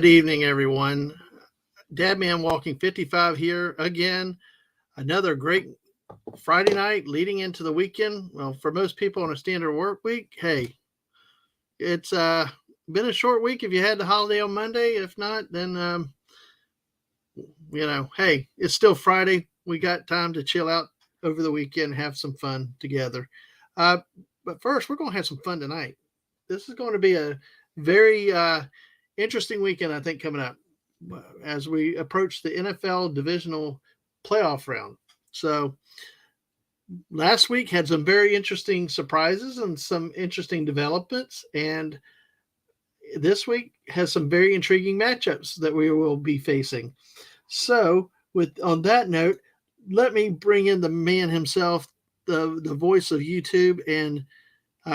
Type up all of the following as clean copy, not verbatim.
Good evening, everyone. Dadman Walking 55 here again. Another great Friday night leading into the weekend. Well, for most people on a standard work week, hey, it's been a short week if you had the holiday on Monday. If not, then, hey, it's still Friday. We got time to chill out over the weekend, have some fun together. But first, we're going to have some fun tonight. This is going to be a very interesting weekend, I think, coming up as we approach the NFL Divisional Playoff Round. So last week had some very interesting surprises and some interesting developments, and this week has some very intriguing matchups that we will be facing. So, on that note, let me bring in the man himself, the voice of YouTube and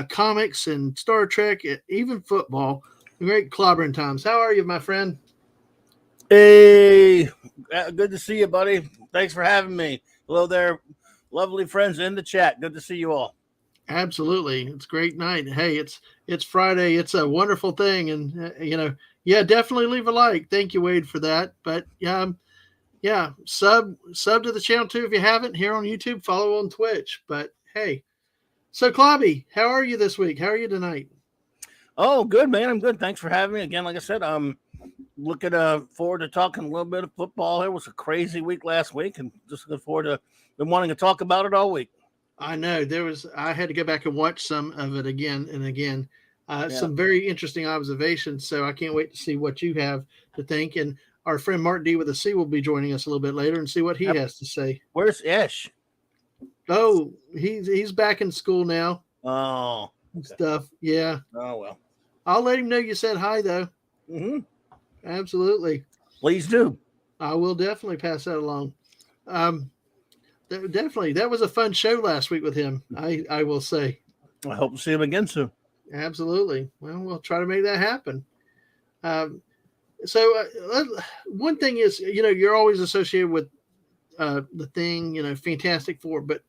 comics and Star Trek, even football. Great clobbering times. How are you, my friend? Hey, good to see you, buddy. Thanks for having me. Hello there, lovely friends in the chat. Good to see you all. Absolutely, it's a great night. Hey, it's Friday. It's a wonderful thing, and definitely leave a like. Thank you, Wade, for that. But sub to the channel too if you haven't. Here on YouTube, follow on Twitch. But hey, so Clobby, how are you this week? How are you tonight? Oh, good, man. I'm good. Thanks for having me again. Like I said, I'm looking forward to talking a little bit of football. It was a crazy week last week, and just looking forward to been wanting to talk about it all week. I know I had to go back and watch some of it again and again. Some very interesting observations. So I can't wait to see what you have to think. And our friend Mark D with a C will be joining us a little bit later and see what he has to say. Where's Ish? Oh, he's back in school now. Oh, okay. Stuff. Yeah. Oh, well. I'll let him know you said hi, though. Mm-hmm. Absolutely. Please do. I will definitely pass that along. Definitely. That was a fun show last week with him, I will say. I hope to see him again soon. Absolutely. Well, we'll try to make that happen. One thing is, you're always associated with the thing, Fantastic Four, but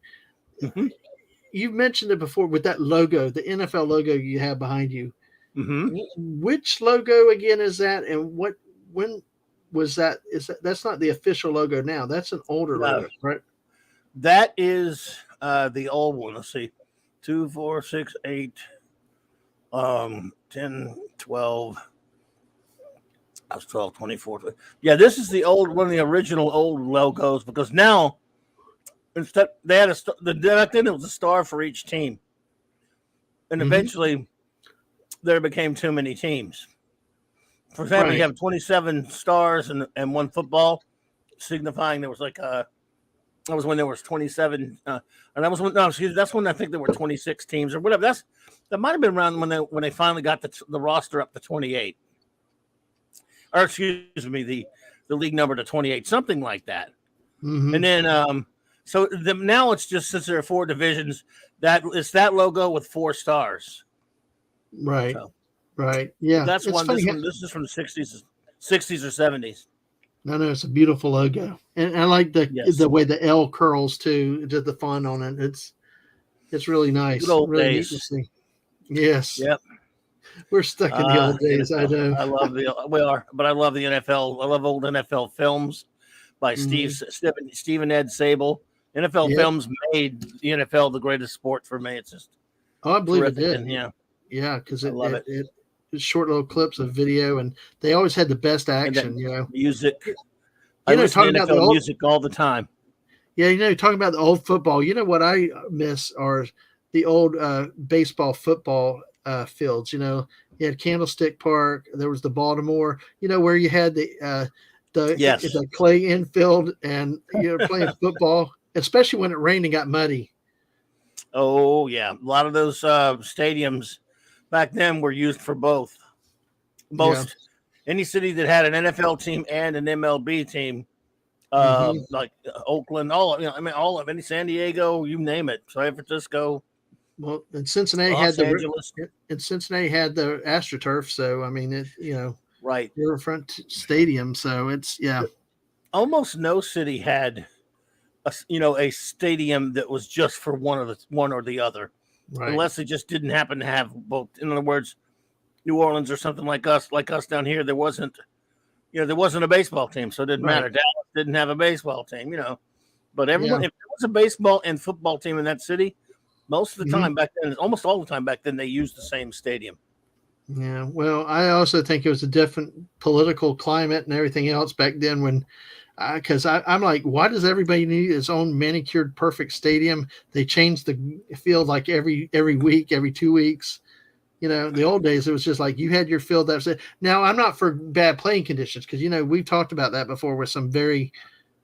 you've mentioned it before with that logo, the NFL logo you have behind you. Mm-hmm. Which logo again is that, and when was that? That's not the official logo now? That's an older logo, right? That is the old one. Let's see, 2, 4, 6, 8, 10, 12. I was 12, 24. Yeah, this is the old one of the original old logos, because now instead they had back then it was a star for each team, and eventually there became too many teams. For example, you have 27 stars and one football, signifying there was that was when there was 27, and that was that's when I think there were 26 teams or whatever. That might have been around when they finally got the roster up to 28, or excuse me, the league number to 28, something like that. Mm-hmm. And then now it's just, since there are 4 divisions, that it's that logo with 4 stars. Right. So, right. Yeah. That's one. This is from the 60s or 70s. No, it's a beautiful logo, and I like the way the L curls too. Just the fun on it. It's really nice. Good old really days. Neat to see. Yes. Yep. We're stuck in the old days. NFL. I know. We are, but I love the NFL. I love old NFL films by Steve and Ed Sable. NFL films made the NFL the greatest sport for me. It's just I believe it did. And, yeah, because it short little clips of video, and they always had the best action. Music. I listen to NFL music all the time. Yeah, talking about the old football. You know what I miss are the old baseball, football fields. You had Candlestick Park. There was the Baltimore. Where you had the clay infield, and you're playing football, especially when it rained and got muddy. Oh yeah, a lot of those stadiums back then were used for both. Any city that had an NFL team and an MLB team, like Oakland, all of any San Diego, you name it, San Francisco. Well, and Cincinnati had the AstroTurf, so right, riverfront stadium. So it's almost no city had a stadium that was just for one or the other. Right. Unless they just didn't happen to have both. In other words, New Orleans or something like us down here, there wasn't there wasn't a baseball team, so it didn't Right. matter. Dallas didn't have a baseball team, But everyone, Yeah. if there was a baseball and football team in that city, most of the Mhm. time back then, almost all the time back then, they used the same stadium. Yeah. Well, I also think it was a different political climate and everything else back then when because I'm like, why does everybody need its own manicured perfect stadium? They change the field like every week, every 2 weeks. The old days it was just like you had your field. That's it. Now I'm not for bad playing conditions because we've talked about that before with some very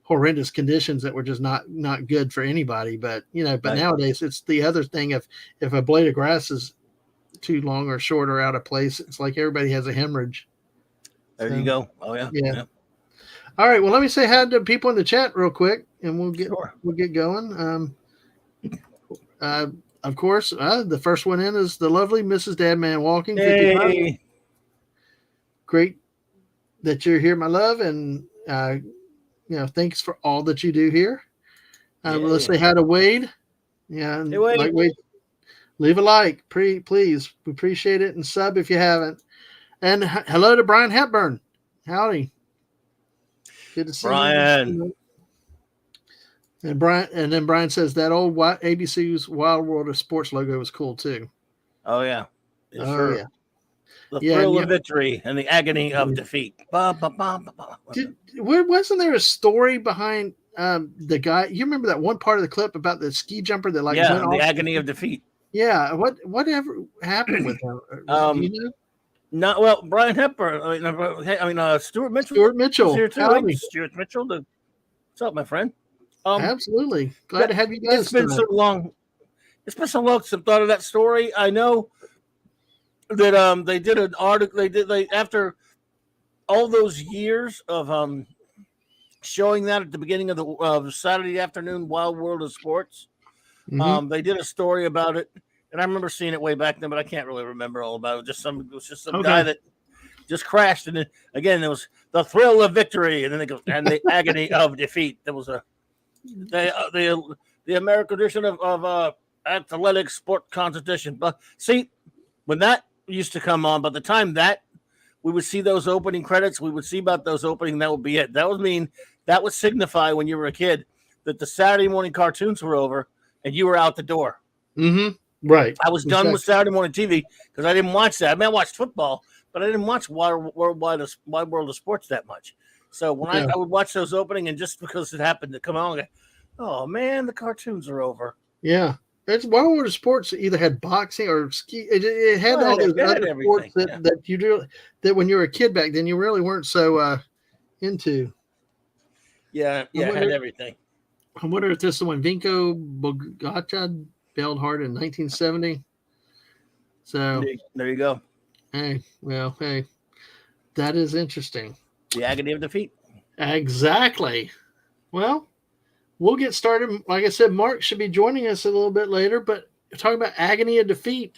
horrendous conditions that were just not good for anybody. But Right. nowadays it's the other thing of if a blade of grass is too long or short or out of place, it's like everybody has a hemorrhage. There you So go. Oh yeah. yeah. Yeah. All right. Well, let me say hi to people in the chat real quick, and Sure. we'll get going. Uh, of course, the first one in is the lovely Mrs. Dadman Walking 55. Hey. Great that you're here, my love, and thanks for all that you do here. Let's Yeah. say hi to Wade. Yeah, and Hey, Wade. like Wade, leave a like, please. We appreciate it, and sub if you haven't. And hello to Brian Hepburn. Howdy. Good to see Brian. you. And then Brian says that old ABC's Wild World of Sports logo was cool too. Oh yeah. Oh Sure. yeah. The Yeah, thrill of victory and the agony of defeat. Wasn't there a story behind the guy? You remember that one part of the clip about the ski jumper that went the off? agony of defeat. Yeah. Whatever happened with him? Do you know? Not well, Brian Hepburn. Stuart Mitchell. Stuart Mitchell. Was here too. Howdy. Stuart Mitchell. What's up, my friend? Absolutely. Glad to have you guys. It's been so long. It's been so long since I've thought of that story. I know that they did an article. They after all those years of showing that at the beginning of the Saturday afternoon Wild World of Sports. Mm-hmm. They did a story about it, and I remember seeing it way back then, but I can't really remember all about it. It was just some guy that just crashed, and then again there was the thrill of victory, and then it goes and the agony of defeat. There was the American edition of athletic sport competition. But see, when that used to come on, by the time that we would see those opening credits, we would see about those opening. That would be it. That would signify when you were a kid that the Saturday morning cartoons were over and you were out the door. Mm-hmm. Right. I was done with Saturday morning TV because I didn't watch that. I mean, I watched football, but I didn't watch Wide World of Sports that much. So when I would watch those opening, and just because it happened to come on, oh man, the cartoons are over. Yeah. It's Wild World of Sports either had boxing or ski. It had all those other sports that you do that when you were a kid back then you really weren't so into. Yeah, it had everything. I wonder if this is when Vinko Bogata bailed hard in 1970. So there you go. Hey, that is interesting. The agony of defeat. Exactly. Well, we'll get started. Like I said, Mark should be joining us a little bit later, but talking about agony of defeat.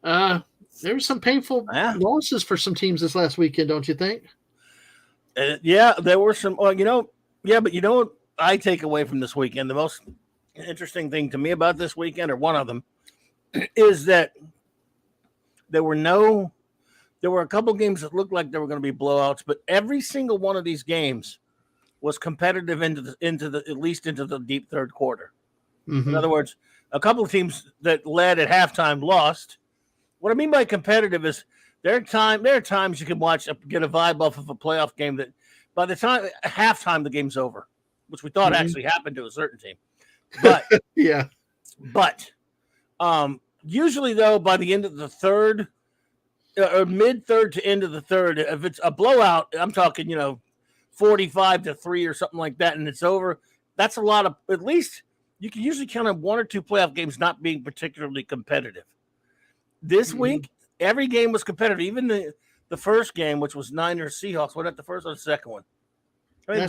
There were some painful losses for some teams this last weekend, don't you think? Yeah, there were some. Well, but you know what I take away from this weekend? The most interesting thing to me about this weekend, or one of them, is that there were a couple games that looked like they were going to be blowouts, but every single one of these games was competitive into the at least into the deep third quarter. Mm-hmm. In other words, a couple of teams that led at halftime lost. What I mean by competitive is there are times you can get a vibe off of a playoff game that by the time halftime the game's over, which we thought actually happened to a certain team. But yeah. But usually though, by the end of the third or mid third to end of the third, if it's a blowout, I'm talking, 45-3 or something like that, and it's over. That's a lot of, at least you can usually count on one or two playoff games not being particularly competitive. This week, every game was competitive. Even the first game, which was Niners Seahawks, was that the first or the second one? That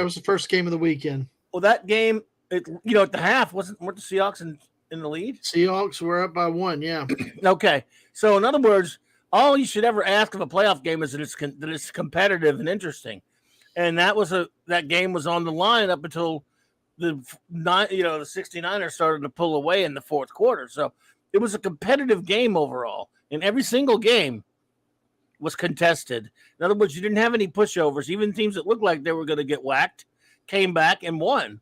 was the first game of the weekend. Well, that game, at the half, weren't the Seahawks in the lead? Seahawks were up by 1, yeah. Okay. So, in other words, all you should ever ask of a playoff game is that it's competitive and interesting. And that game was on the line up until the 69ers started to pull away in the fourth quarter. So it was a competitive game overall. And every single game was contested. In other words, you didn't have any pushovers. Even teams that looked like they were going to get whacked came back and won.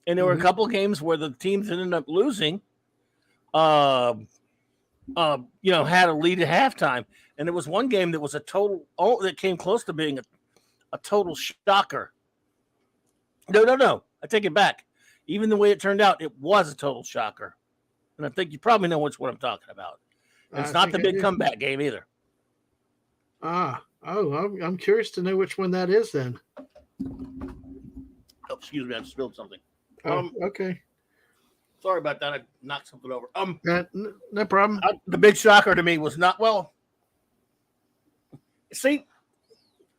And there were a couple games where the teams that ended up losing, had a lead at halftime. And there was one game that was that came close to being a total shocker. No. I take it back. Even the way it turned out, it was a total shocker. And I think you probably know what I'm talking about. And it's not the big comeback game either. I'm curious to know which one that is then. Oh, excuse me, I spilled something. Okay. Sorry about that. I knocked something over. No problem. The big shocker to me was not See,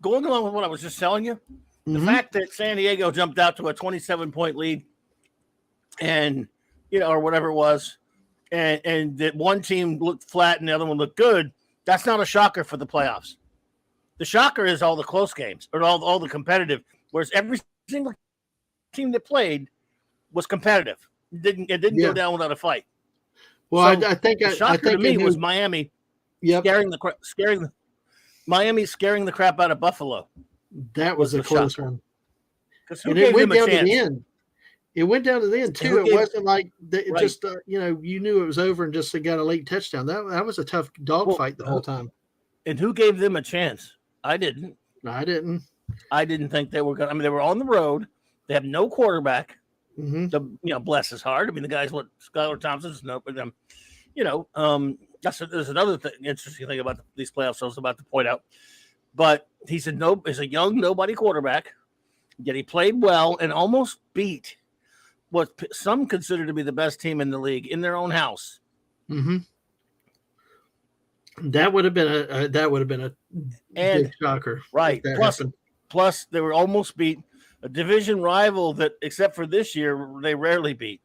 going along with what I was just telling you, the fact that San Diego jumped out to a 27-point lead, and or whatever it was, and that one team looked flat and the other one looked good. That's not a shocker for the playoffs. The shocker is all the close games or all the competitive. Whereas every single team that played was competitive. It didn't go down without a fight. Well, so I think the shocker to me was Miami scaring the crap out of Buffalo. That was a close one. And it went down to the end. It went down to the end too. It wasn't like just you knew it was over and just got a late touchdown. That was a tough dogfight the whole time. And who gave them a chance? I didn't. I didn't think they were going. I mean, they were on the road. They have no quarterback. Bless his heart. I mean, the guy's what Skylar Thompson's no, but there's another interesting thing about these playoffs I was about to point out. But he's a young nobody quarterback. Yet he played well and almost beat what some consider to be the best team in the league in their own house. That would have been a big shocker, right? Plus, they were almost beat a division rival that, except for this year, they rarely beat.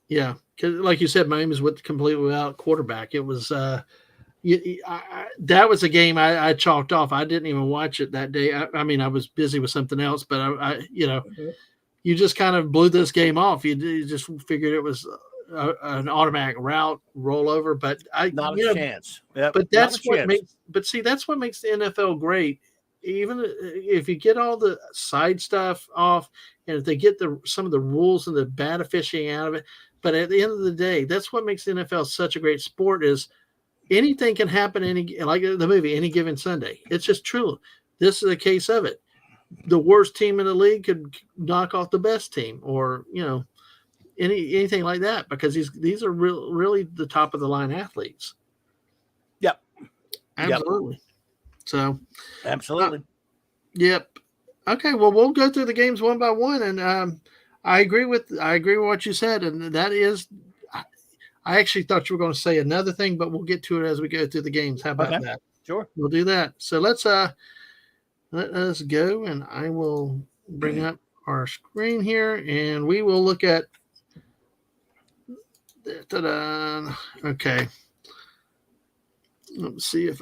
Yeah, because like you said, Miami's completely without quarterback. It was that was a game I chalked off. I didn't even watch it that day. I mean, I was busy with something else, but you just kind of blew this game off. You just figured it was an automatic route rollover, but not a chance. Yep, but that's what makes. But see, that's what makes the NFL great. Even if you get all the side stuff off, and if they get some of the rules and the bad officiating out of it, but at the end of the day, that's what makes the NFL such a great sport. Is anything can happen like the movie Any Given Sunday. It's just true. This is a case of it. The worst team in the league could knock off the best team, or anything like that, because these are really the top of the line athletes. Yep. Absolutely. Yep. So absolutely. Yep. Okay. Well, we'll go through the games one by one, and I agree with what you said, and that is, I actually thought you were going to say another thing, but we'll get to it as we go through the games. How about that? Sure. We'll do that. So let us go, and I will bring up our screen here, and we will look at. Okay. Let's see if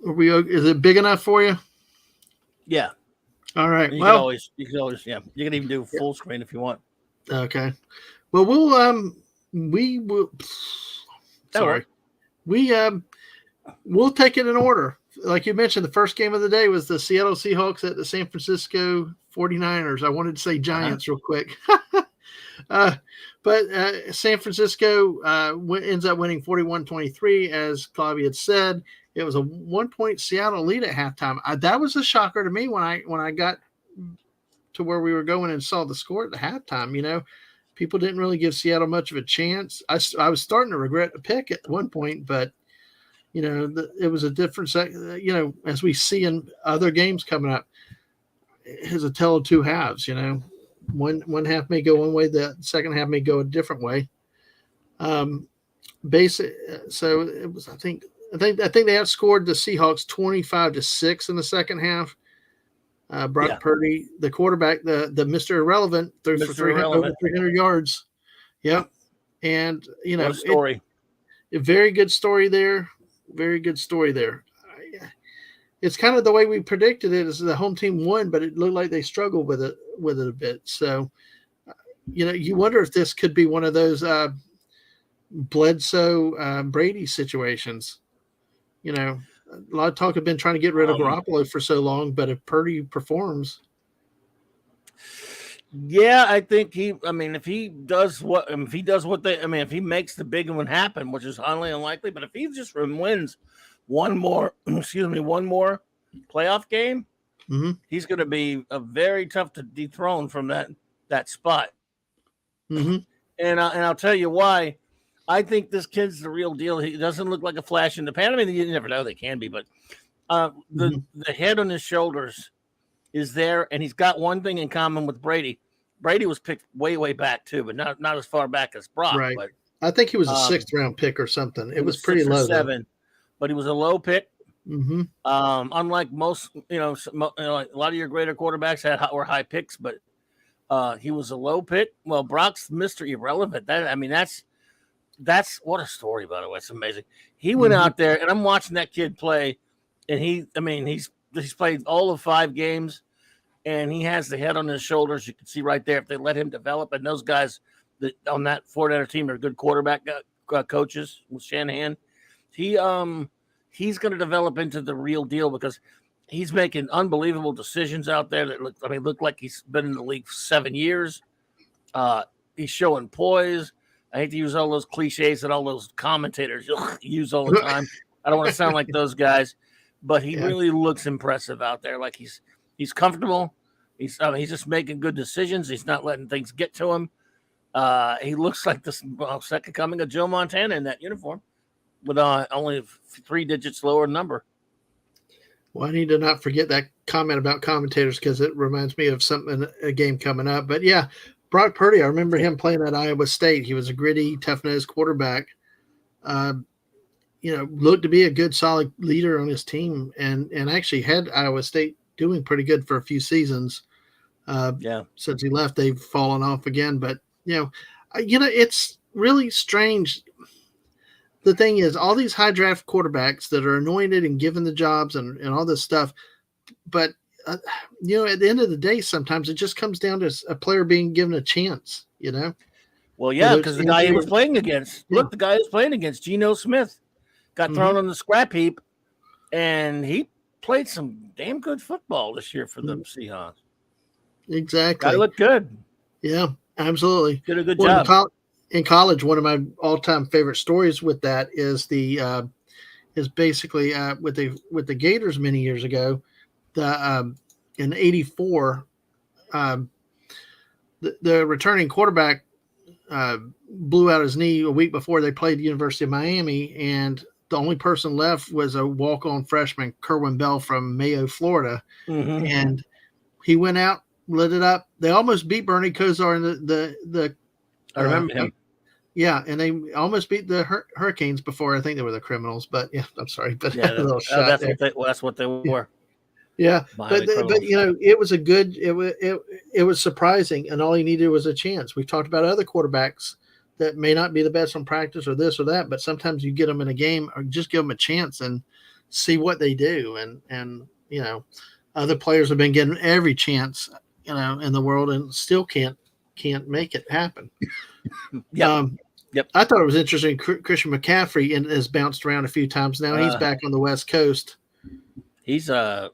is it big enough for you? Yeah. All right. You can always, you can even do full screen if you want. Okay. Well, we'll take it in order. Like you mentioned, the first game of the day was the Seattle Seahawks at the San Francisco 49ers. I wanted to say Giants real quick. But San Francisco ends up winning 41-23, as Clobby had said. It was a 1-point Seattle lead at halftime. That was a shocker to me when I got to where we were going and saw the score at the halftime. People didn't really give Seattle much of a chance. I was starting to regret the pick at one point, but it was a different as we see in other games coming up. It's a tale of two halves. One half may go one way, the second half may go a different way. So it was. I think they outscored the Seahawks 25-6 in the second half. Brock Purdy, the quarterback, the Mr. Irrelevant, threw for over 300 yards. Yep, and what a story. A very good story there. Very good story there. It's kind of the way we predicted it. Is the home team won, but it looked like they struggled with it a bit. So, you wonder if this could be one of those Bledsoe Brady situations. You know, a lot of talk have been trying to get rid of Garoppolo for so long, but if Purdy performs, Yeah, I think he. I mean, if he does what they. I mean, if he makes the big one happen, which is highly unlikely, but if he just wins one more, one more playoff game, mm-hmm, he's going to be a very tough to dethrone from that spot. mm-hmm, And I'll tell you why. I think this kid's the real deal. He doesn't look like a flash in the pan. I mean, you never know; they can be, but mm-hmm. the head on his shoulders is there, and he's got one thing in common with Brady. Brady was picked way back too, but not as far back as Brock. Right. But I think he was a um, sixth round pick or something. It he was was pretty 6 or low though. 7, but he was a low pick. Mm-hmm. Unlike most, like a lot of your greater quarterbacks were high picks, but he was a low pick. Well, Brock's Mr. Irrelevant. That's what a story, by the way. It's amazing. He went Mm-hmm. out there, and I'm watching that kid play, and he's played all of 5 games, and he has the head on his shoulders. You can see right there if they let him develop, and those guys that on that 49er team are good quarterback coaches with Shanahan. He's going to develop into the real deal because he's making unbelievable decisions out there that look like he's been in the league for 7 years. He's showing poise. I hate to use all those cliches that all those commentators use all the time. I don't want to sound like those guys, but he really looks impressive out there. Like he's comfortable. He's just making good decisions. He's not letting things get to him. He looks like the second coming of Joe Montana in that uniform, with only 3 digits lower number. Well, I need to not forget that comment about commentators because it reminds me of a game coming up. But yeah, Brock Purdy, I remember him playing at Iowa State. He was a gritty, tough-nosed quarterback. Looked to be a good, solid leader on his team, and actually had Iowa State doing pretty good for a few seasons. Since he left, they've fallen off again. But it's really strange. The thing is, all these high draft quarterbacks that are anointed and given the jobs and all this stuff, but at the end of the day, sometimes it just comes down to a player being given a chance. Well, yeah, because the guy he was playing against, the guy he was playing against, Geno Smith, got thrown on the scrap heap, and he played some damn good football this year for the Seahawks. Exactly. Guy looked good. Yeah, absolutely. Did a good job. In college, one of my all-time favorite stories with that is basically with the Gators many years ago. In '84, the returning quarterback blew out his knee a week before they played the University of Miami, and the only person left was a walk-on freshman, Kerwin Bell from Mayo, Florida, and he went out, lit it up. They almost beat Bernie Kosar in the I remember him. Yeah, and they almost beat the Hurricanes before. I think they were the Criminals, but yeah, I'm sorry, but that's what they were. Yeah, but it was it was surprising, and all he needed was a chance. We've talked about other quarterbacks that may not be the best on practice or this or that, but sometimes you get them in a game or just give them a chance and see what they do. And other players have been given every chance in the world and still can't make it happen. Yep. I thought it was interesting. Christian McCaffrey has bounced around a few times now. He's back on the West Coast. He's the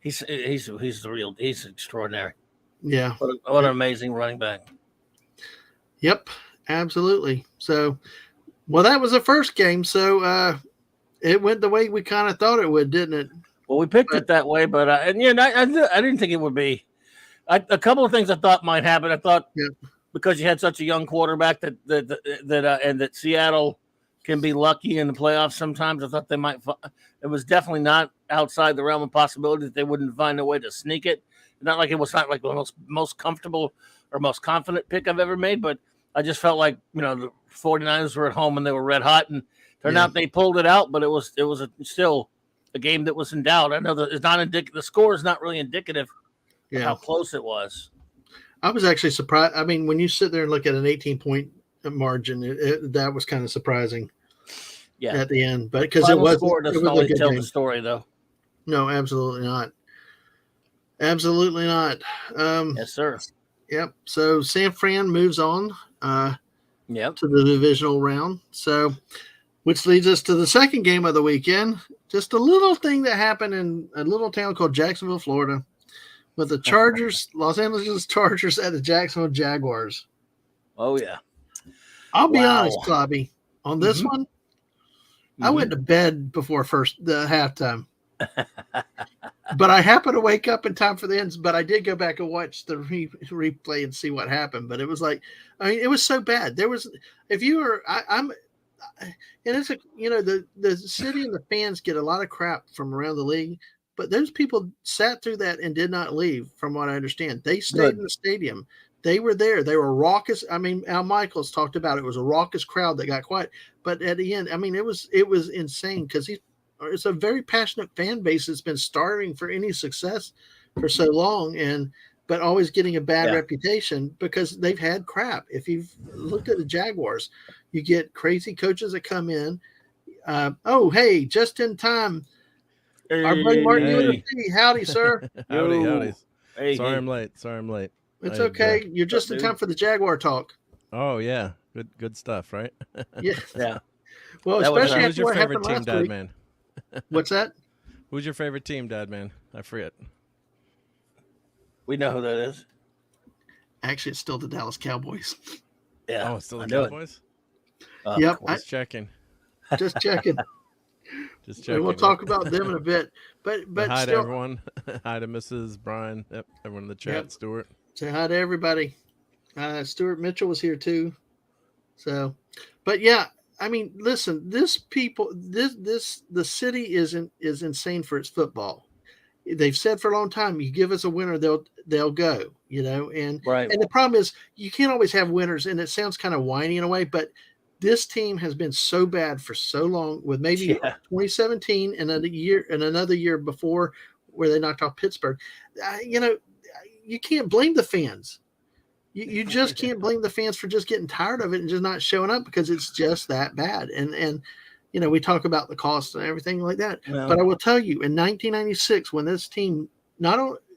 real. He's extraordinary. Yeah. What an amazing running back. Yep, absolutely. So, well, that was the first game. So it went the way we kind of thought it would, didn't it? Well, we picked it that way, but I didn't think it would be. A couple of things I thought might happen. I thought because you had such a young quarterback and that Seattle can be lucky in the playoffs sometimes. I thought they might. It was definitely not outside the realm of possibility that they wouldn't find a way to sneak it. Not like the most comfortable or most confident pick I've ever made, but I just felt like the 49ers were at home and they were red hot, and turned out they pulled it out. But it was still a game that was in doubt. I know that it's not indicative. The score is not really indicative of how close it was. I was actually surprised. I mean, when you sit there and look at an 18-point margin, that was kind of surprising. Yeah, at the end, but because it was doesn't always tell the story, though. No, absolutely not. Absolutely not. Yes, sir. Yep. So San Fran moves on. To the divisional round. So Which leads us to the second game of the weekend. Just a little thing that happened in a little town called Jacksonville, Florida, with the Chargers, Los Angeles Chargers at the Jacksonville Jaguars. Oh, yeah. I'll be honest, Clobby, on this Mhm. one, I went to bed before the halftime. But I happened to wake up in time for the ends. But I did go back and watch the replay and see what happened. But it was like, I mean, it was so bad. There was, if you were, I'm, and it's a, the city and the fans get a lot of crap from around the league. But those people sat through that and did not leave, from what I understand. They stayed in the stadium. They were there. They were raucous. I mean, Al Michaels talked about it was a raucous crowd that got quiet. But at the end, I mean, it was insane because it's a very passionate fan base that's been starving for any success for so long, but always getting a bad reputation because they've had crap. If you've looked at the Jaguars, you get crazy coaches that come in. Hey, just in time. Our buddy Martin USC. Howdy, sir. Howdy. Hey, Sorry I'm late. It's okay. You're just in time for the Jaguar talk. Oh yeah, good stuff, right? Yeah. Well, especially who's your favorite team, Dad week. Man? What's that? Who's your favorite team, Dad Man? I forget. We know who that is. Actually, it's still the Dallas Cowboys. Yeah. Oh, it's still the Cowboys? Yep. Just checking. Just checking. And we'll talk about them in a bit. But hi still, to everyone. Hi to Mrs. Brian. Yep. Everyone in the chat. Yep. Stuart. Say hi to everybody. Stuart Mitchell was here too. So, but yeah, I mean, listen, the city is insane for its football. They've said for a long time, you give us a winner, they'll go, and the problem is you can't always have winners, and it sounds kind of whiny in a way, but this team has been so bad for so long, with maybe 2017 and another year before where they knocked off Pittsburgh. You can't blame the fans. You just can't blame the fans for just getting tired of it and just not showing up because it's just that bad. And we talk about the cost and everything like that. Well, but I will tell you, in 1996, when this team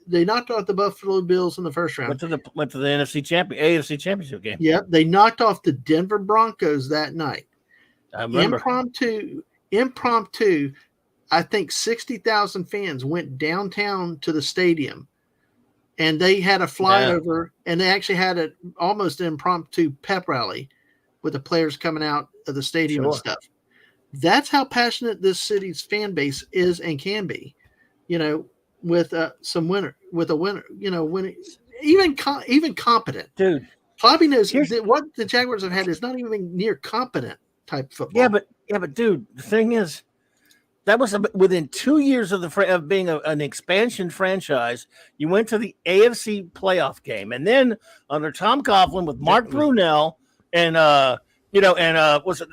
they knocked off the Buffalo Bills in the first round. Went to the AFC Championship game. Yep, they knocked off the Denver Broncos that night. I remember. Impromptu. I think 60,000 fans went downtown to the stadium. And they had a flyover, and they actually had an almost impromptu pep rally with the players coming out of the stadium and stuff. That's how passionate this city's fan base is and can be, with a winner, winning, even competent. Dude, Clobby knows that what the Jaguars have had is not even near competent type football. Yeah, but dude, the thing is, that was within 2 years of being an expansion franchise. You went to the AFC playoff game, and then under Tom Coughlin with Mark Brunell and was it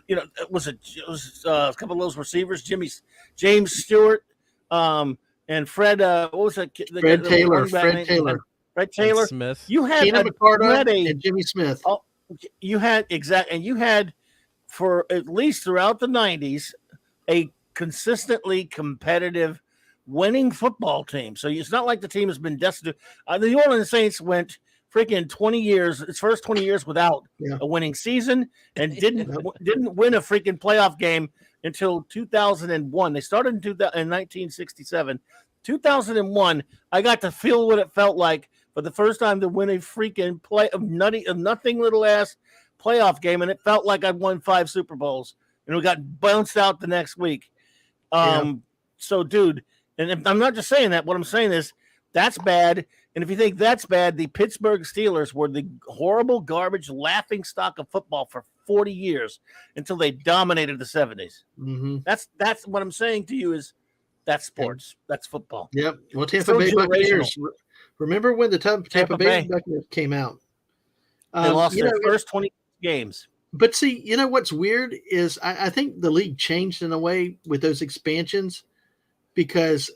a couple of those receivers, James Stewart, and Fred. What was that? Fred Taylor. Fred Taylor. And Smith. You had and Jimmy Smith. Oh, you had and you had for at least throughout the 90s a consistently competitive winning football team. So it's not like the team has been destitute. The New Orleans Saints went freaking 20 years, its first 20 years without a winning season, and didn't win a freaking playoff game until 2001. They started in 1967. 2001, I got to feel what it felt like for the first time to win a freaking nothing little ass playoff game, and it felt like I'd won 5 Super Bowls, and we got bounced out the next week. So, dude, and I'm not just saying that. What I'm saying is that's bad. And if you think that's bad, the Pittsburgh Steelers were the horrible, garbage, laughing stock of football for 40 years until they dominated the 70s. Mm-hmm. That's what I'm saying to you is that's sports. That's football. Yep. Well, Tampa Bay Buccaneers. Remember when the Tampa Bay Buccaneers came out? They lost their first 20 games. But see, what's weird is I think the league changed in a way with those expansions because,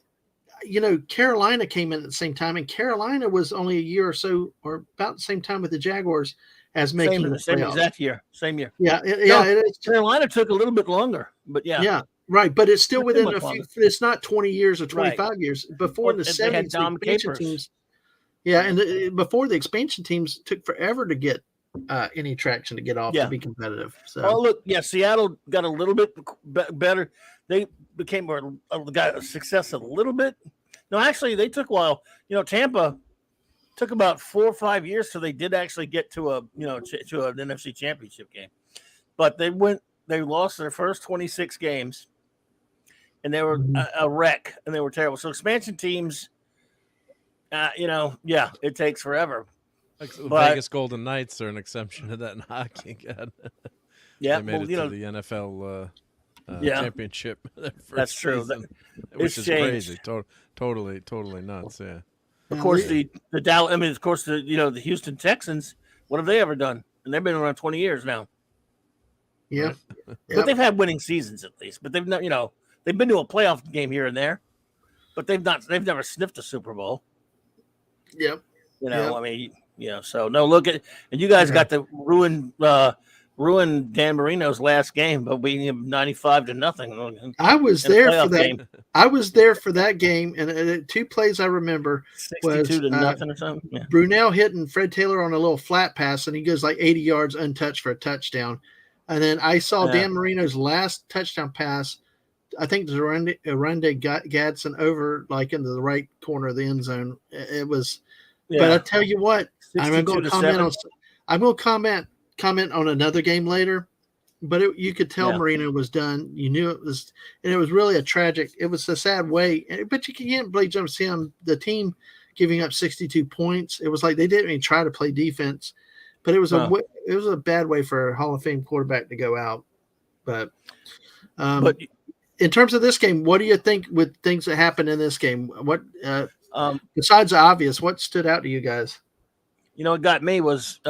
Carolina came in at the same time, and Carolina was only a year or so or about the same time with the Jaguars as making the same exact year. Same year. Yeah. It is. Carolina took a little bit longer, but yeah. Yeah. Right. But it's still within a few, it's not 20 years or 25 years. Before the 70s, the expansion teams. Yeah. And before the expansion teams took forever to get any traction to get off Yeah. to be competitive. So Oh, look, yeah, Seattle got a little bit better. They became got a success a little bit. No, actually, they took a while. Tampa took about 4 or 5 years till they did actually get to to an NFC Championship game. But they lost their first 26 games, and they were a wreck, and they were terrible. So expansion teams, it takes forever. Like Vegas Golden Knights are an exception to that in hockey. God. Yeah, they made it to the NFL championship. That's true. Which is crazy. Totally nuts. Yeah. Of course, the Dallas. I mean, of course, the Houston Texans. What have they ever done? And they've been around 20 years now. Yeah, but they've had winning seasons at least. But they've not, they've been to a playoff game here and there, but they've never sniffed a Super Bowl. Yep. I mean, so no, look at, and you guys got to ruin Dan Marino's last game, but beating him 95-0. I was there for that game. I was there for that game, and 2 plays I remember 62-0 or something. Yeah. Brunel hitting Fred Taylor on a little flat pass, and he goes like 80 yards untouched for a touchdown. And then I saw Dan Marino's last touchdown pass. I think it was Aranda Gadsden over like into the right corner of the end zone. It was, but I tell you what, I'm going to comment on another game later, but you could tell Marino was done. You knew it was, and it was really it was a sad way, but you can't believe the team giving up 62 points. It was like they didn't even try to play defense, but it was a bad way for a Hall of Fame quarterback to go out. But in terms of this game, what do you think with things that happened in this game? What besides the obvious, what stood out to you guys? What got me was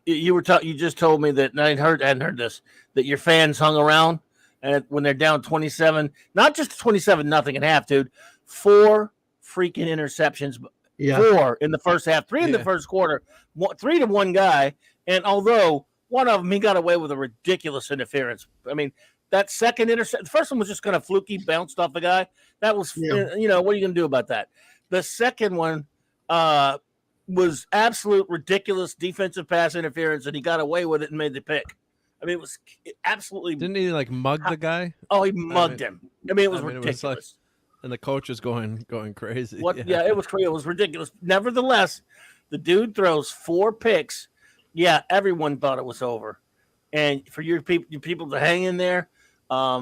you just told me that, and I hadn't heard this, that your fans hung around, and when they're down 27, not just 27-0 at half, dude, 4 freaking interceptions. Yeah. 4 in the first half, 3 in the first quarter, 3 to 1 guy. And although one of them, he got away with a ridiculous interference. I mean, that second interception, the first one was just kind of fluky, bounced off the guy. That was, what are you going to do about that? The second one was absolute ridiculous defensive pass interference, and he got away with it and made the pick. I mean, it was absolutely. Didn't he mug the guy? Oh, he mugged him. I mean, it was ridiculous. And the coach is going crazy. Yeah, it was crazy. It was ridiculous. Nevertheless, the dude throws 4 picks. Yeah, everyone thought it was over. And for your people to hang in there, I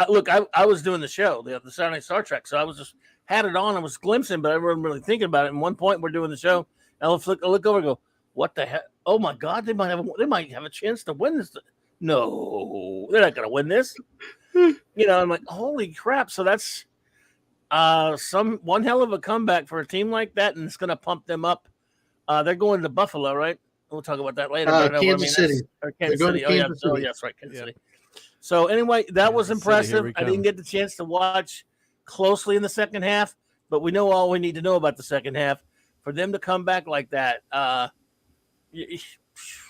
was doing the show, the Saturday Night Star Trek, so I was just had it on. I was glimpsing, but I wasn't really thinking about it. And one point, we're doing the show, and I look over and go, "What the heck? Oh my God! They might have a chance to win this. No, they're not going to win this." I'm like, "Holy crap!" So that's one hell of a comeback for a team like that, and it's going to pump them up. They're going to Buffalo, right? We'll talk about that later. Kansas City. Kansas City. Oh, yes, right, Kansas City. So anyway, that was impressive. I didn't get the chance to watch closely in the second half, but we know all we need to know about the second half. For them to come back like that,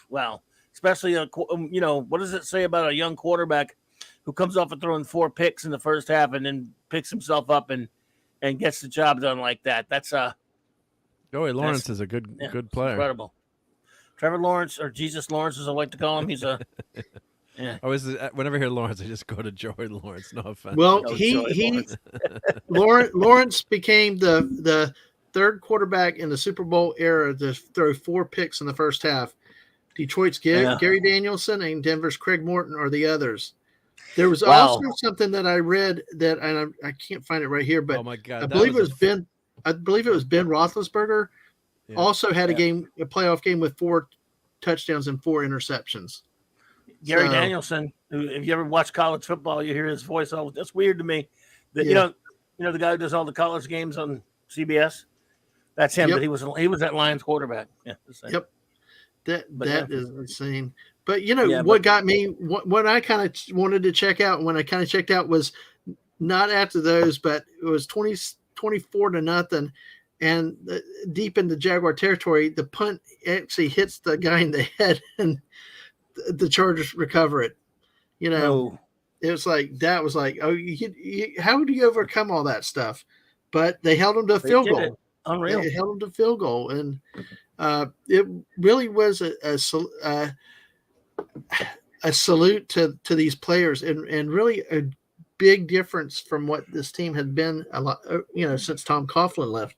wow. Especially, what does it say about a young quarterback who comes off of throwing 4 picks in the first half and then picks himself up and gets the job done like that? That's Joey Lawrence is a good player. Incredible. Trevor Lawrence, or Jesus Lawrence, as I like to call him, he's a. Yeah. Whenever I hear Lawrence, I just go to Joey Lawrence. No offense. Well, Lawrence became the 3rd quarterback in the Super Bowl era to throw 4 picks in the first half. Detroit's Gary Danielson and Denver's Craig Morton are the others. There was also something that I read that, and I can't find it right here, but oh my God, I believe it was Ben Roethlisberger. Yeah. Also had a playoff game with 4 touchdowns and 4 interceptions. Gary Danielson, if you ever watch college football, you hear his voice. That's weird to me. That the guy who does all the college games on CBS. That's him. But he was that Lions quarterback. Yeah. Yep. That is insane. But what got me, what I kind of wanted to check out, when I kind of checked out, was not after those, but it was 24-0. And deep into Jaguar territory, the punt actually hits the guy in the head, and the Chargers recover it. It was like, that was like, how would you overcome all that stuff? But they held them to a field goal. Unreal. It held them to field goal, and it really was a salute to these players, and really a big difference from what this team had been a lot, since Tom Coughlin left.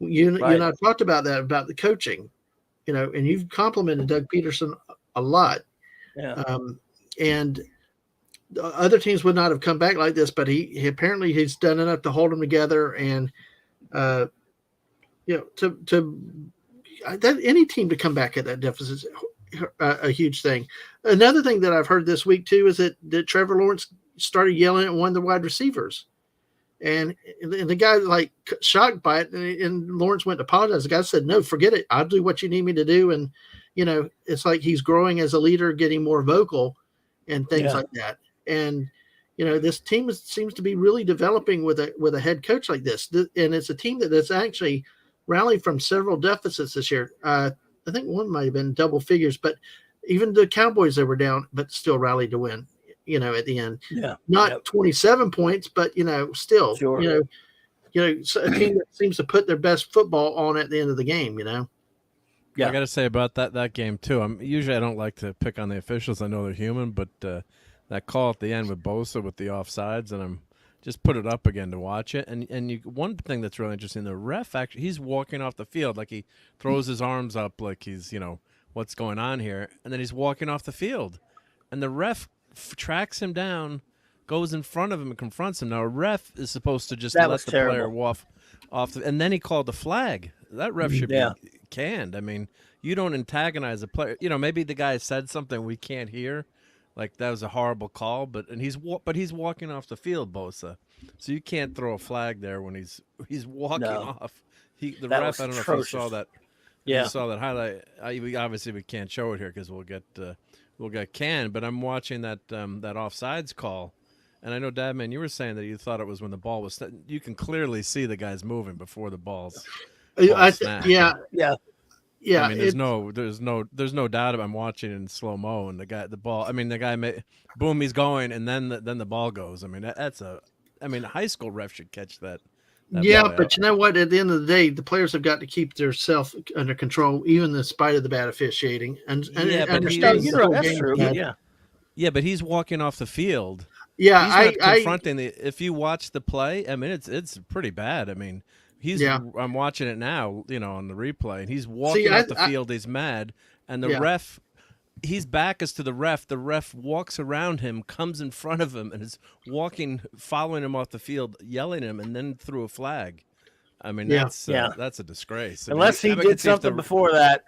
You and I talked about that, about the coaching, and you've complimented Doug Peterson a lot. Yeah. And other teams would not have come back like this, but he apparently he's done enough to hold them together, and that any team to come back at that deficit is a huge thing. Another thing that I've heard this week too is that Trevor Lawrence started yelling at one of the wide receivers, and the guy like shocked by it, and Lawrence went to apologize. The guy said, "No, forget it. I'll do what you need me to do." And it's like he's growing as a leader, getting more vocal, and things like that. And this team seems to be really developing with a head coach like this, and it's a team that's actually rallied from several deficits this year. I think one might have been double figures, but even the Cowboys, they were down, but still rallied to win. At the end, not 27 points, but still, sure. So a team that seems to put their best football on at the end of the game. Yeah, I got to say about that game too. I don't like to pick on the officials. I know they're human, but that call at the end with Bosa with the offsides, and I'm just put it up again to watch it. And one thing that's really interesting, the ref actually, he's walking off the field like he throws his arms up like he's what's going on here, and then he's walking off the field, and the ref tracks him down, goes in front of him and confronts him. Now a ref is supposed to just let the player off and then he called the flag. That ref should be canned. I mean, you don't antagonize a player. Maybe the guy said something we can't hear, like that was a horrible call, but he's walking off the field, Bosa, so you can't throw a flag there when he's walking off. The ref, I don't know if you saw that. Yeah, you saw that highlight. Obviously we can't show it here because we'll get canned, but I'm watching that offsides call, and I know, Dadman, you were saying that you thought it was when the ball was. You can clearly see the guys moving before the ball's. Yeah. I mean, there's no doubt about. I'm watching in slow mo, and the guy boom, he's going, and then the ball goes. I mean, high school ref should catch that. But you know what? At the end of the day, the players have got to keep their self under control, even in spite of the bad officiating. And that's true. Yeah, but he's walking off the field. Yeah, he's not confronting if you watch the play, I mean, it's pretty bad. I mean, I'm watching it now, on the replay, and he's walking off the field. He's mad, and the ref. His back is to the ref. The ref walks around him, comes in front of him, and is following him off the field, yelling at him, and then threw a flag. I mean, that's a disgrace. Unless he did something before that.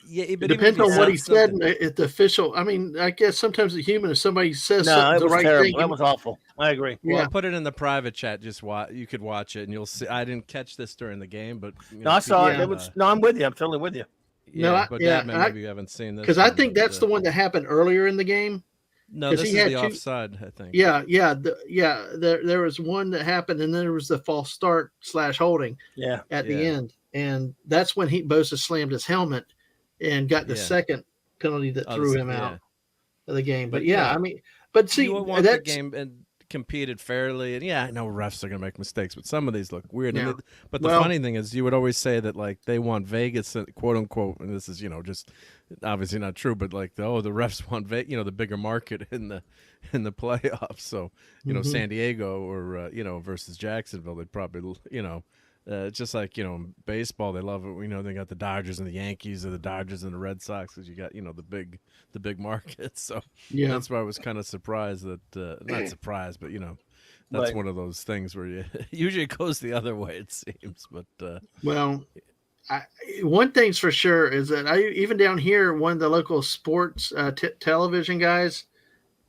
Yeah, it depends on what he said at the official. I mean, I guess sometimes it's human if somebody says the right thing. That was awful. I agree. Well, put it in the private chat. Just you could watch it, and you'll see. I didn't catch this during the game, but I saw it. I'm with you. I'm totally with you. Yeah, maybe you haven't seen this. Because I think that's the one that happened earlier in the game. No, this is the offside, I think. There was one that happened, and then there was the false start / holding at the end. And that's when Bosa slammed his helmet and got the second penalty that threw him out of the game. But I mean, but see, you want the game and competed fairly, and I know refs are gonna make mistakes, but some of these look weird. Yeah. But the funny thing is, you would always say that like they want Vegas, quote unquote, and this is just obviously not true, but like the refs want the bigger market in the playoffs. So San Diego or versus Jacksonville, they'd probably just like baseball, they love it. They got the Dodgers and the Yankees, or the Dodgers and the Red Sox, because you got the big markets. So that's why I was kind of surprised that not surprised, but that's one of those things where usually it goes the other way, it seems. But one thing's for sure is that even down here, one of the local sports television guys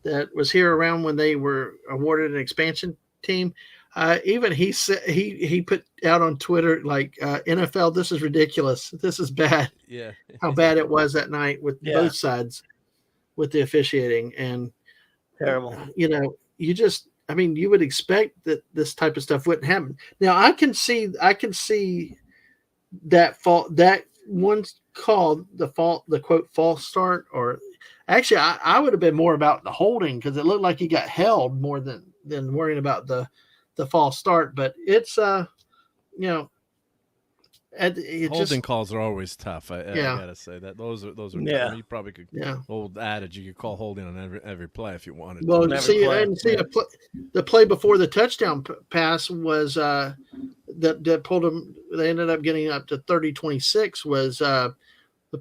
that was here around when they were awarded an expansion team. Even he said he put out on Twitter like NFL, this is ridiculous. This is bad. Yeah, how bad it was that night with both sides with the officiating, and terrible. You would expect that this type of stuff wouldn't happen. Now I can see that fault. That one's called the quote false start, or actually I would have been more about the holding, because it looked like he got held more than worrying about the false start. But it's Holding calls are always tough. I Yeah. gotta say that those are tough. Yeah. I mean, you probably could old adage you could call holding on every play if you wanted. Well, to. the play before the touchdown pass was that pulled them. They ended up getting up to 30-26. Was the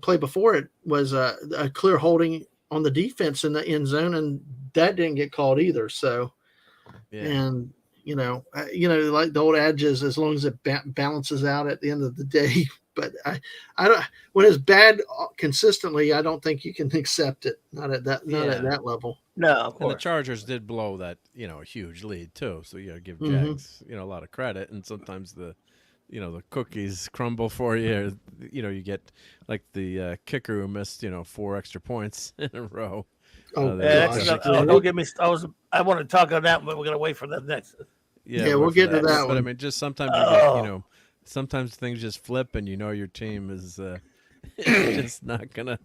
play before it was a clear holding on the defense in the end zone, and that didn't get called either. So, and like the old adage is, as long as it balances out at the end of the day. But I don't. When it's bad consistently, I don't think you can accept it. Not at that level. No, of course. And the Chargers did blow that a huge lead too. So you got to give Jags a lot of credit. And sometimes the cookies crumble for you. You get like the kicker who missed 4 extra points in a row. Don't get me. I want to talk on that, but we're gonna wait for that next. Yeah, we'll get to that one. But I mean, just sometimes you get, sometimes things just flip, and your team is just not gonna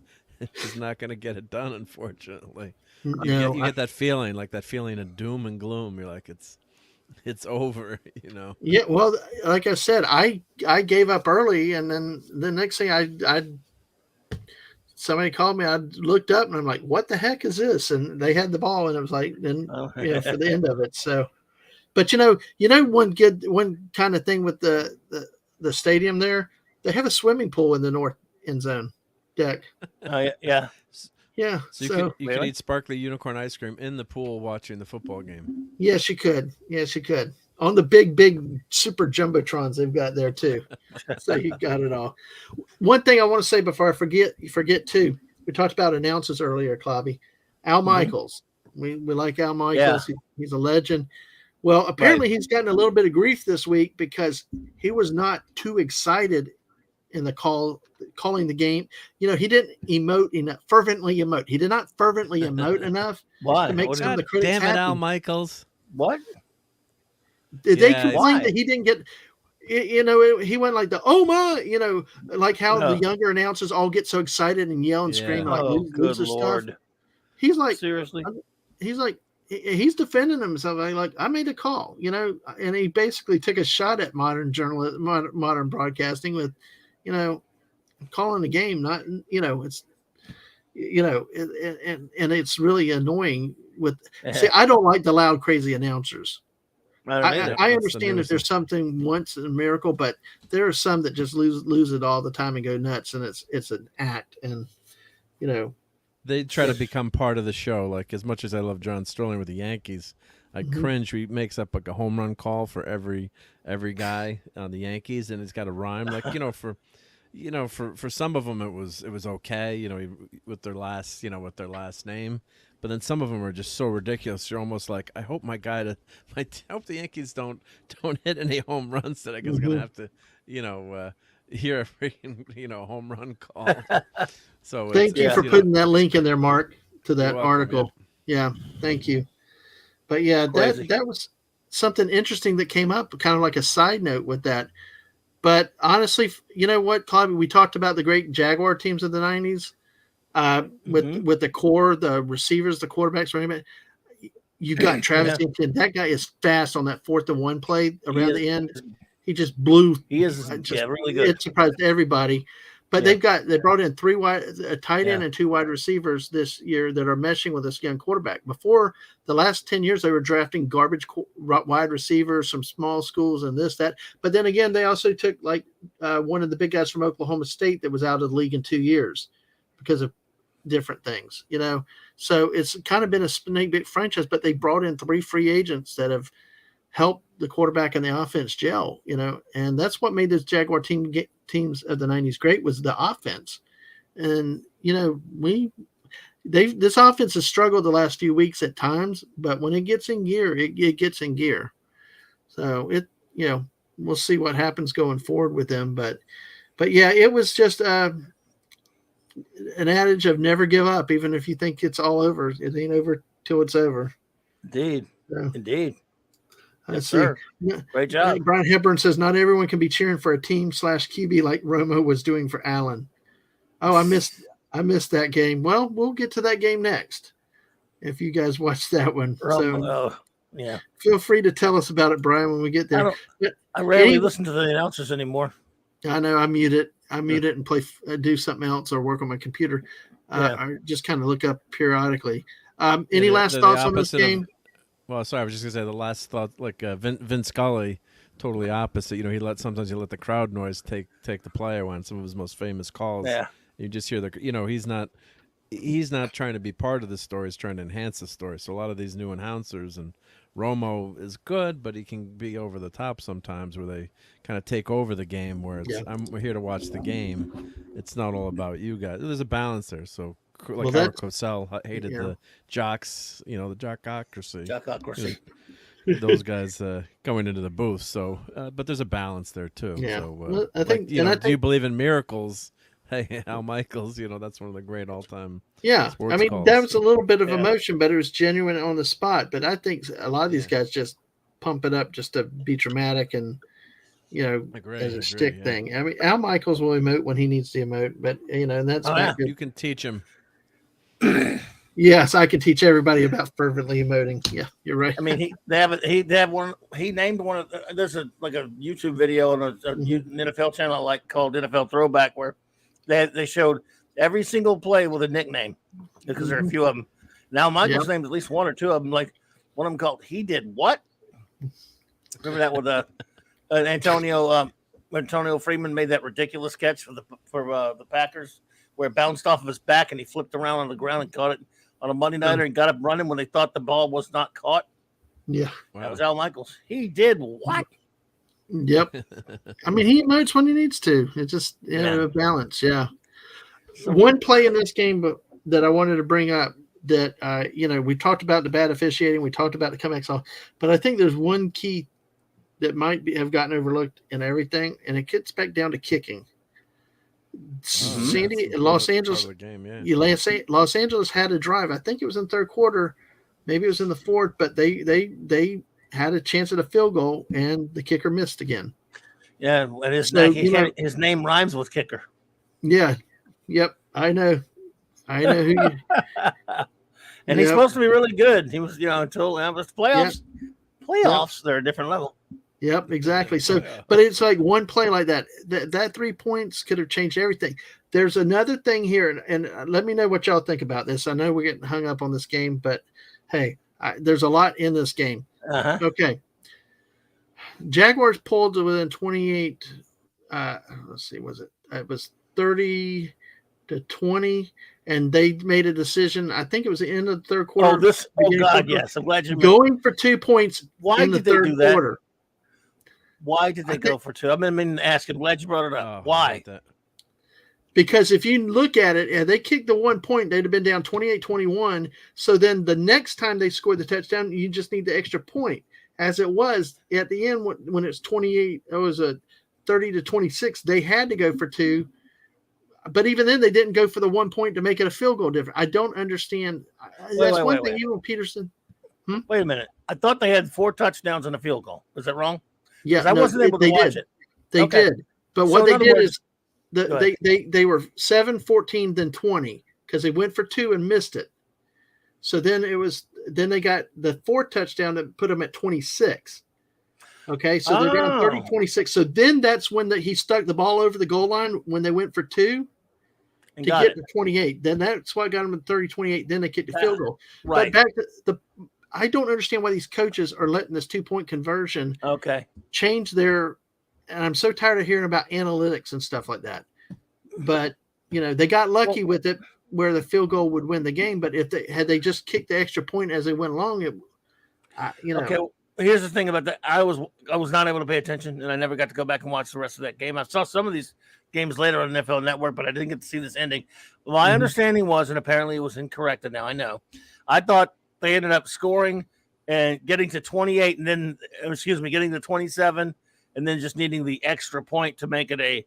get it done. Unfortunately, you get that feeling, like that feeling of doom and gloom. You're like, it's over. Yeah, well, like I said, I gave up early, and then the next thing somebody called me. I looked up and I'm like, "What the heck is this?" And they had the ball, and it was like, then for the end of it. So, but one kind of thing with the stadium there, they have a swimming pool in the north end zone deck. Oh yeah. Yeah. So you could eat sparkly unicorn ice cream in the pool watching the football game. Yes, you could. Yes, you could. On the big super jumbotrons they've got there too. So you got it all. One thing I want to say before I forget too. We talked about announcers earlier, Clobby. Al Michaels. We like Al Michaels. Yeah. He's a legend. Well, apparently he's gotten a little bit of grief this week because he was not too excited in the calling the game. He didn't fervently emote. He did not fervently emote enough to make some of the critics happy. Damn it, Al Michaels. What? Did they complain that he didn't get? He went like oh my, like how the younger announcers all get so excited and yell and scream like good Lord. Stuff. He's like, seriously. He's like, he's defending himself. Like I made a call, and he basically took a shot at modern broadcasting with, calling the game. Not, it's, and it's really annoying. See, I don't like the loud, crazy announcers. I understand if there's something once a miracle, but there are some that just lose it all the time and go nuts, and it's an act, and they try to become part of the show. Like as much as I love John Sterling with the Yankees, I cringe. He makes up like a home run call for every guy on the Yankees, and it's got a rhyme. Like for some of them it was okay, with their last name. But then some of them are just so ridiculous. You're almost like, I hope I hope the Yankees don't hit any home runs that I guess going to have to, hear a freaking, home run call. So thank you for putting that link in there, Mark, to that article. Yeah, thank you. But yeah, that was something interesting that came up, kind of like a side note with that. But honestly, you know what, Clobby, we talked about the great Jaguar teams of the 90s. With the core, the receivers, the quarterbacks, running back, you got Travis Etienne. That guy is fast on that 4th and 1 play around the end. He just blew. He is really good. It surprised everybody. But they brought in a tight end and 2 wide receivers this year that are meshing with this young quarterback. Before the last 10 years, they were drafting garbage wide receivers from small schools and this, that. But then again, they also took like one of the big guys from Oklahoma State that was out of the league in 2 years because of different things, So it's kind of been a snake bit franchise, but they brought in 3 free agents that have helped the quarterback and the offense gel, and that's what made this Jaguar teams of the 90s great, was the offense. And, this offense has struggled the last few weeks at times, but when it gets in gear, it gets in gear. So we'll see what happens going forward with them. But yeah, it was just, an adage of never give up, even if you think it's all over. It ain't over till it's over. Indeed. So, indeed. Yes, sir. Great job. Brian Hepburn says not everyone can be cheering for a team / QB like Romo was doing for Allen. Oh, I missed that game. Well, we'll get to that game next. If you guys watch that one. Feel free to tell us about it, Brian, when we get there. I rarely listen to the announcers anymore. I know. I mute it. And play, do something else, or work on my computer. Or just kind of look up periodically. Any last thoughts on this game? Well, sorry, I was just gonna say the last thought. Like Vince Scully, totally opposite. You know, sometimes he let the crowd noise take the play away on some of his most famous calls. Yeah, you just hear he's not trying to be part of the story. He's trying to enhance the story. So a lot of these new announcers, and Romo is good, but he can be over the top sometimes, where they kind of take over the game. Where I'm here to watch the game. It's not all about you guys. There's a balance there. So like Howard Cosell hated the jocks, the jockocracy. Jockocracy. Those guys going into the booth. So, but there's a balance there too. Yeah. So, I think. Do you believe in miracles? Hey, Al Michaels, that's one of the great all-time. Yeah, sports calls. that was a little bit of emotion, but it was genuine on the spot. But I think a lot of these guys just pump it up just to be dramatic and, as a stick thing. I mean, Al Michaels will emote when he needs to emote, but and that's you can teach him. Yes, I can teach everybody about fervently emoting. Yeah, you're right. I mean, he named one of there's a YouTube video on an NFL channel I like called NFL Throwback, where they showed every single play with a nickname, because there are a few of them. Now Michael's named at least one or two of them. Like one of them called "He Did What." Remember that with Antonio Freeman made that ridiculous catch for the Packers, where it bounced off of his back and he flipped around on the ground and caught it on a Monday nighter and got up running when they thought the ball was not caught. Yeah, that was Al Michaels. He did what? Yep. I mean, he emotes when he needs to. It's just a balance. Yeah. One play in this game that I wanted to bring up that we talked about the bad officiating, we talked about the comebacks off, but I think there's one key that might have gotten overlooked in everything, and it gets back down to kicking. Los Angeles had a drive. I think it was in the third quarter, maybe it was in the fourth, but they had a chance at a field goal, and the kicker missed again. Yeah, and his name rhymes with kicker. Yeah, yep, I know who you. And he's supposed to be really good. He was, until it was playoffs. Yep. Playoffs, they're a different level. Yep, exactly. So, but it's like one play like that. That 3 points could have changed everything. There's another thing here, and let me know what y'all think about this. I know we're getting hung up on this game, but hey, there's a lot in this game. Uh-huh. Okay. Jaguars pulled to within 28. Let's see, it was 30-20, and they made a decision. I think it was the end of the third quarter. Yes. I'm glad you going for 2 points. Why in the did they third do that? quarter. Why did they go for 2? I've been asking. I'm glad you brought it up. Why? Because if you look at it, they kicked the 1 point, they'd have been down 28-21. So then the next time they scored the touchdown, you just need the extra point. As it was at the end when it's 28, it was a 30-26. They had to go for 2. But even then, they didn't go for the 1 point to make it a field goal difference. I don't understand. That's one thing, even Peterson. Wait a minute. I thought they had 4 touchdowns and a field goal. Is that wrong? Yeah, I wasn't able to watch it. They did. But what they did is they were 7-14, then 20, because they went for 2 and missed it. So then they got the 4th touchdown that put them at 26. Okay, so they're down 30-26. So then that's when he stuck the ball over the goal line when they went for 2 to get to 28. Then that's why got them at 30-28. Then they kicked the field goal. Right. But back to I don't understand why these coaches are letting this 2-point conversion change their. And I'm so tired of hearing about analytics and stuff like that. But they got lucky with it, where the field goal would win the game. But if they just kicked the extra point as they went along, Okay, here's the thing about that. I was not able to pay attention, and I never got to go back and watch the rest of that game. I saw some of these games later on NFL Network, but I didn't get to see this ending. My understanding was, and apparently it was incorrect, and now I know, I thought they ended up scoring and getting to 28, and then getting to 27, and then just needing the extra point to make it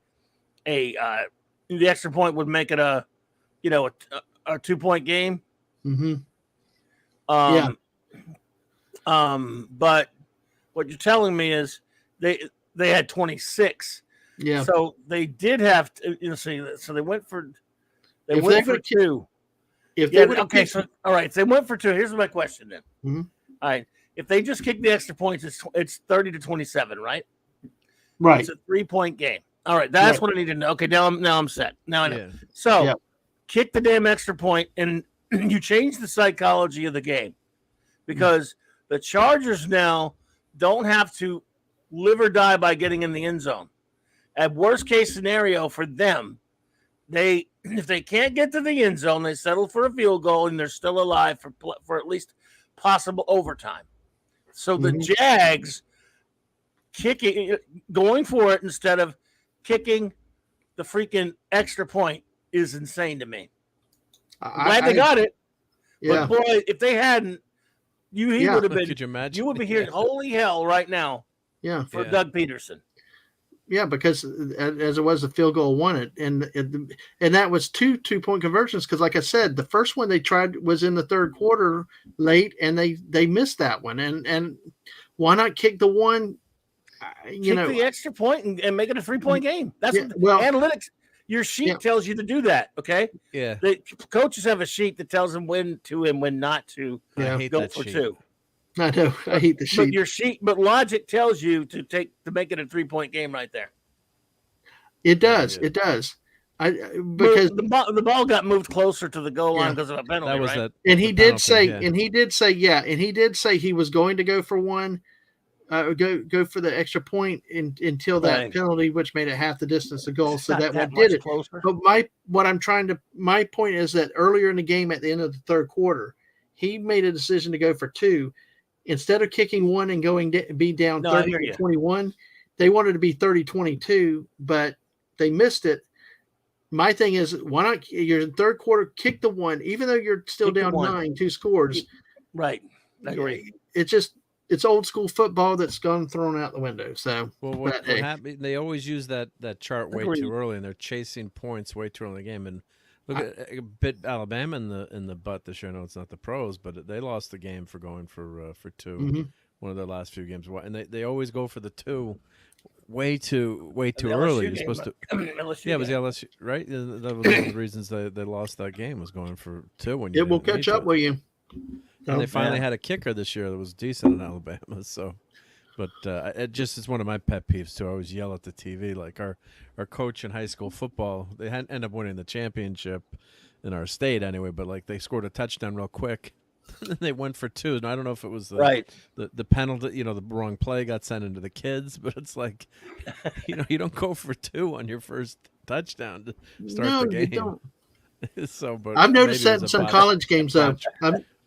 the extra point would make it a 2-point game. Mm-hmm. But what you're telling me is they had 26. Yeah. So they did have to, so they went for 2. All right. So they went for 2. Here's my question then. Mm-hmm. All right. If they just kick the extra points, it's 30-27, right? Right. It's a 3-point game. All right, that's what I need to know. Okay, now I'm set. Now I know. Yeah. So, kick the damn extra point, and you change the psychology of the game because the Chargers now don't have to live or die by getting in the end zone. At worst case scenario for them, if they can't get to the end zone, they settle for a field goal and they're still alive for at least possible overtime. So the Jags going for it instead of kicking the freaking extra point is insane to me. I'm glad they got it. Yeah. But boy, if they hadn't, he would have been. Could you imagine? You would be hearing holy hell right now. Yeah. For Doug Peterson. Yeah, because as it was, the field goal won it, and that was two 2-point conversions. Because, like I said, the first one they tried was in the third quarter late, and they missed that one. And why not kick the one? Kick the extra point and make it a 3-point game. That's analytics. Your sheet tells you to do that. Okay. Yeah. The coaches have a sheet that tells them when to and when not to go for sheet. 2. I know. I hate the sheet. But logic tells you to make it a 3-point game right there. It does. It does. Because the ball got moved closer to the goal line because of a penalty. That was right? And he did say he was going to go for one, go for the extra point until that penalty, which made it half the distance of goal. So that one did it. Closer. But my point is that earlier in the game, at the end of the third quarter, he made a decision to go for 2. Instead of kicking one and be down 30-21, they wanted to be 30-22, but they missed it. My thing is, why not? You're in third quarter, kick the one, even though you're still down 9, 2 scores. Right. I agree. It's old school football that's gone thrown out the window. So, what happened? They always use that chart way too early, and they're chasing points way too early in the game. And look at bit Alabama in the butt this year. I know it's not the pros, but they lost the game for going for 2. One of their last few games, and they always go for the 2 way too early. You're supposed to. It was the LSU, right? That was one of the reasons they lost that game, was going for 2. When it will catch up with you. And they finally had a kicker this year that was decent in Alabama. So, but it just is one of my pet peeves too. I always yell at the TV, like our coach in high school football. They end up winning the championship in our state anyway, but like they scored a touchdown real quick. And they went for 2. And I don't know if it was the penalty, the wrong play got sent into the kids, but it's like, you don't go for 2 on your first touchdown to start the game. You don't. So, but I've noticed that in some college games, though.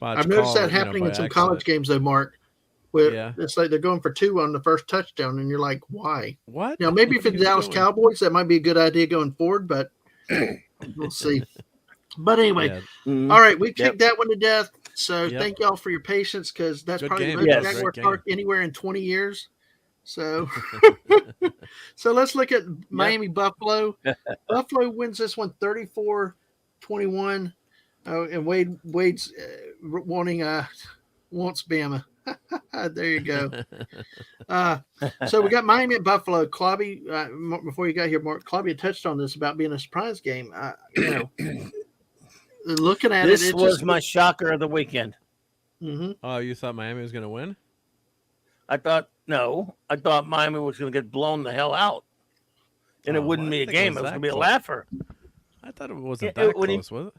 I've noticed that happening in some college games, though, Mark. Where it's like they're going for 2 on the first touchdown, and you're like, why? What? Now, maybe if it's Dallas Cowboys, that might be a good idea going forward, but we'll see. But anyway, all right, we kicked that one to death. So thank y'all for your patience, because that's probably the most Jaguar talk anywhere in 20 years. So, so let's look at Miami Buffalo. Buffalo wins this one 34-21. And Wade's wants Bama. There you go. So we got Miami at Buffalo. Clobby, before you got here, Mark, Clobby had touched on this about being a surprise game. Looking at this was my shocker of the weekend. Oh, you thought Miami was going to win? I thought Miami was going to get blown the hell out, and it wouldn't be a game. It was going to be a laugher. I thought it wasn't that close, was it?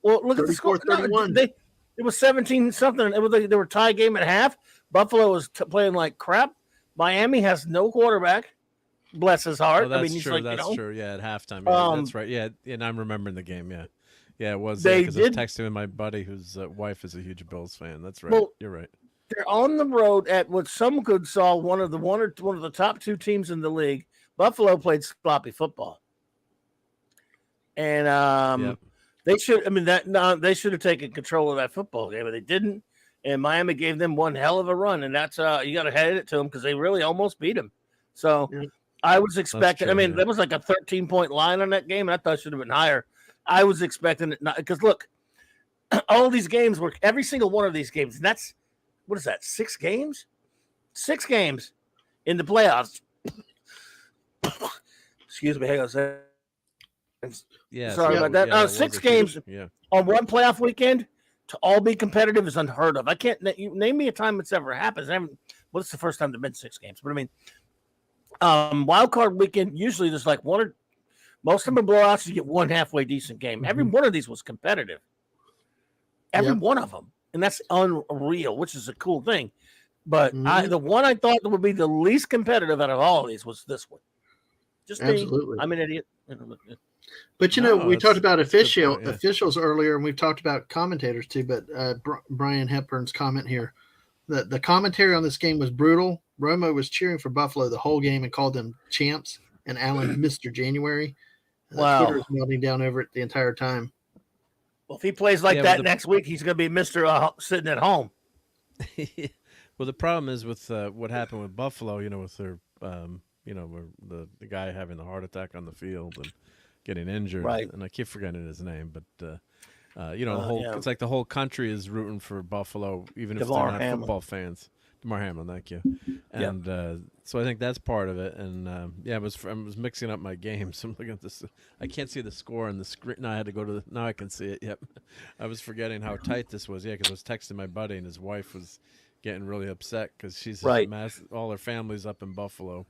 Well, look at the score. No, it was 17-something. They were tie game at half. Buffalo was playing like crap. Miami has no quarterback. Bless his heart. Oh, that's he's true. like, that's true. Yeah, at halftime. Yeah, that's right. Yeah, and I'm remembering the game. Yeah. Yeah, it was because I was texting with my buddy whose wife is a huge Bills fan. That's right. Well, you're right. They're on the road at what some could call one of the top 2 teams in the league. Buffalo played sloppy football, and they should. They should have taken control of that football game, but they didn't. And Miami gave them one hell of a run, and that's you got to hand it to them because they really almost beat them. So I was expecting. There was like a 13-point line on that game, and I thought it should have been higher. I was expecting it not, because look, all these games were every single one of these games, and that's what is that? 6 games? 6 games in the playoffs. Excuse me, hang on a second. Yeah, sorry about that. 6 games on one playoff weekend to all be competitive is unheard of. I can't name me a time it's ever happened. It's the first time there've been 6 games, but Wild card weekend, usually there's like most of them are blowouts. You get one halfway decent game. Every one of these was competitive. Every one of them. And that's unreal, which is a cool thing. But the one I thought would be the least competitive out of all of these was this one. Just absolutely. Me. I'm an idiot. But we talked about officials earlier, and we've talked about commentators too. But Brian Hepburn's comment here, the commentary on this game was brutal. Romo was cheering for Buffalo the whole game and called them champs, and Allen Mr. January. Wow. Twitter was melting down over it the entire time. Well, if he plays like that next week, he's going to be Mr. Sitting at home. Well, the problem is with what happened with Buffalo, with their, where the guy having the heart attack on the field and getting injured. Right. And I keep forgetting his name, but, it's like the whole country is rooting for Buffalo, even if they're not football fans. DeMar Hamlin, thank you. And so I think that's part of it. And I was mixing up my games. I'm looking at this. I can't see the score on the screen. Now I had to go to now I can see it. Yep. I was forgetting how tight this was. Yeah, because I was texting my buddy, and his wife was getting really upset because she's all her family's up in Buffalo.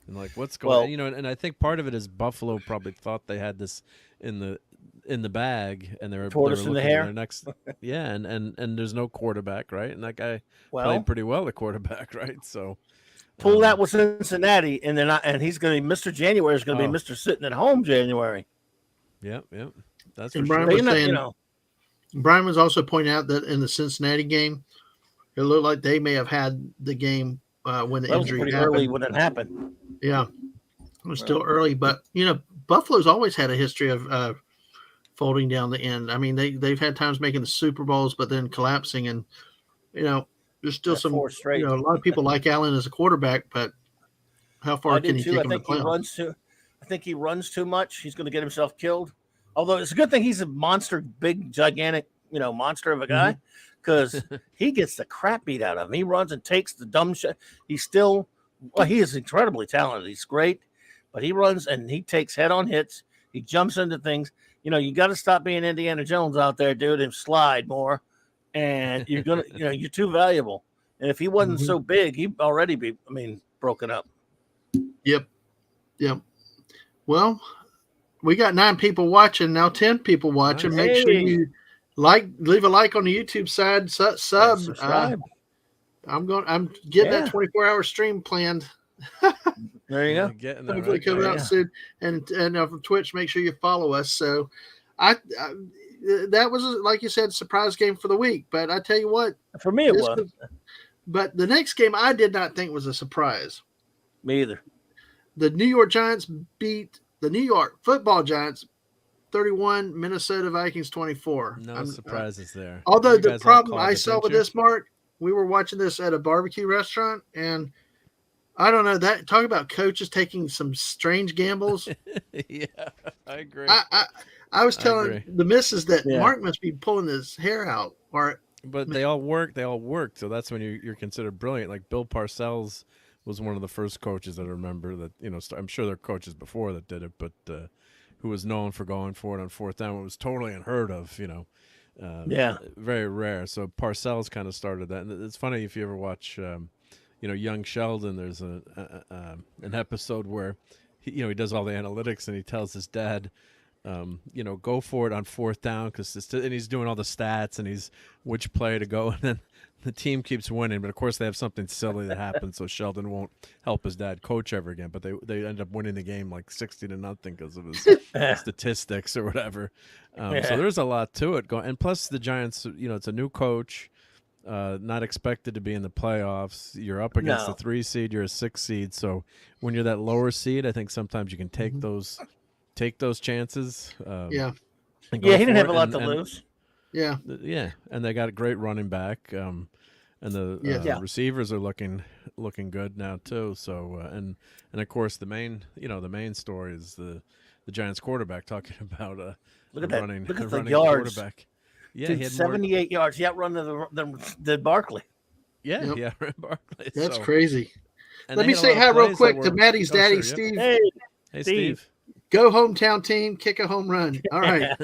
And like, what's going on? And I think part of it is Buffalo probably thought they had this in the bag, and they were tortoise in the hair. Their next, and there's no quarterback, right? And that guy played pretty well at quarterback, right? So pull that with Cincinnati, and they're not. And he's going to be Mr. January is going to be Mr. Sitting at Home January. Yep. That's and for Brian sure. was saying, Brian was also pointing out that in the Cincinnati game, it looked like they may have had the game when the injury was pretty happened. Early when it happened. Yeah, it was still early, but Buffalo's always had a history of folding down the end. I mean, they've had times making the Super Bowls, but then collapsing, and there's still some. A lot of people like Allen as a quarterback, but how far can he take him to playoffs? I think he runs too much. He's going to get himself killed. Although it's a good thing he's a monster, big, gigantic, monster of a guy, because he gets the crap beat out of him. He runs and takes the dumb shit. He is incredibly talented. He's great, but he runs and he takes head-on hits. He jumps into things. You got to stop being Indiana Jones out there, dude, and slide more. And you're gonna, you're too valuable. And if he wasn't so big, he'd already be, broken up. Yep. Well, we got 9 people watching now. 10 people watching. Make sure you leave a like on the YouTube side. Sub. Subscribe. I'm getting that 24-hour stream planned. There you go. Getting that hopefully coming out soon. And from Twitch, make sure you follow us. So that was, like you said, a surprise game for the week. But I tell you what, for me it was. But the next game I did not think was a surprise. Me either. The New York Giants beat the New York Football Giants 31, Minnesota Vikings 24. No surprises there. Although the problem I saw with this, Mark, we were watching this at a barbecue restaurant, and I don't know, that talk about coaches taking some strange gambles. Yeah, I agree. I was telling the missus that Mark must be pulling his hair out. But they all work. So that's when you're considered brilliant. Like Bill Parcells was one of the first coaches that I remember that, I'm sure there are coaches before that did it, but who was known for going for it on fourth down. It was totally unheard of, very rare. So Parcells kind of started that. And it's funny if you ever watch, Young Sheldon, there's an episode where he does all the analytics and he tells his dad, go for it on fourth down and he's doing all the stats and he's which play to go, and then the team keeps winning, but of course they have something silly that happens, so Sheldon won't help his dad coach ever again. But they end up winning the game like 60-0 because of his statistics or whatever. So there's a lot to it going, and plus the Giants, it's a new coach, not expected to be in the playoffs. You're up against the 3 seed, you're a 6 seed, so when you're that lower seed, I think sometimes you can take those chances. He didn't have a lot to lose. Yeah, and they got a great running back, and the receivers are looking good now too. So and of course the main story is the Giants quarterback talking about look at running the yards. Quarterback. Yeah, he had 78 yards. He outrun the Barkley. Yeah, Barkley. That's crazy. Let me say hi real quick to Maddie's daddy, Steve. Hey, Steve. Go hometown team, kick a home run. All right.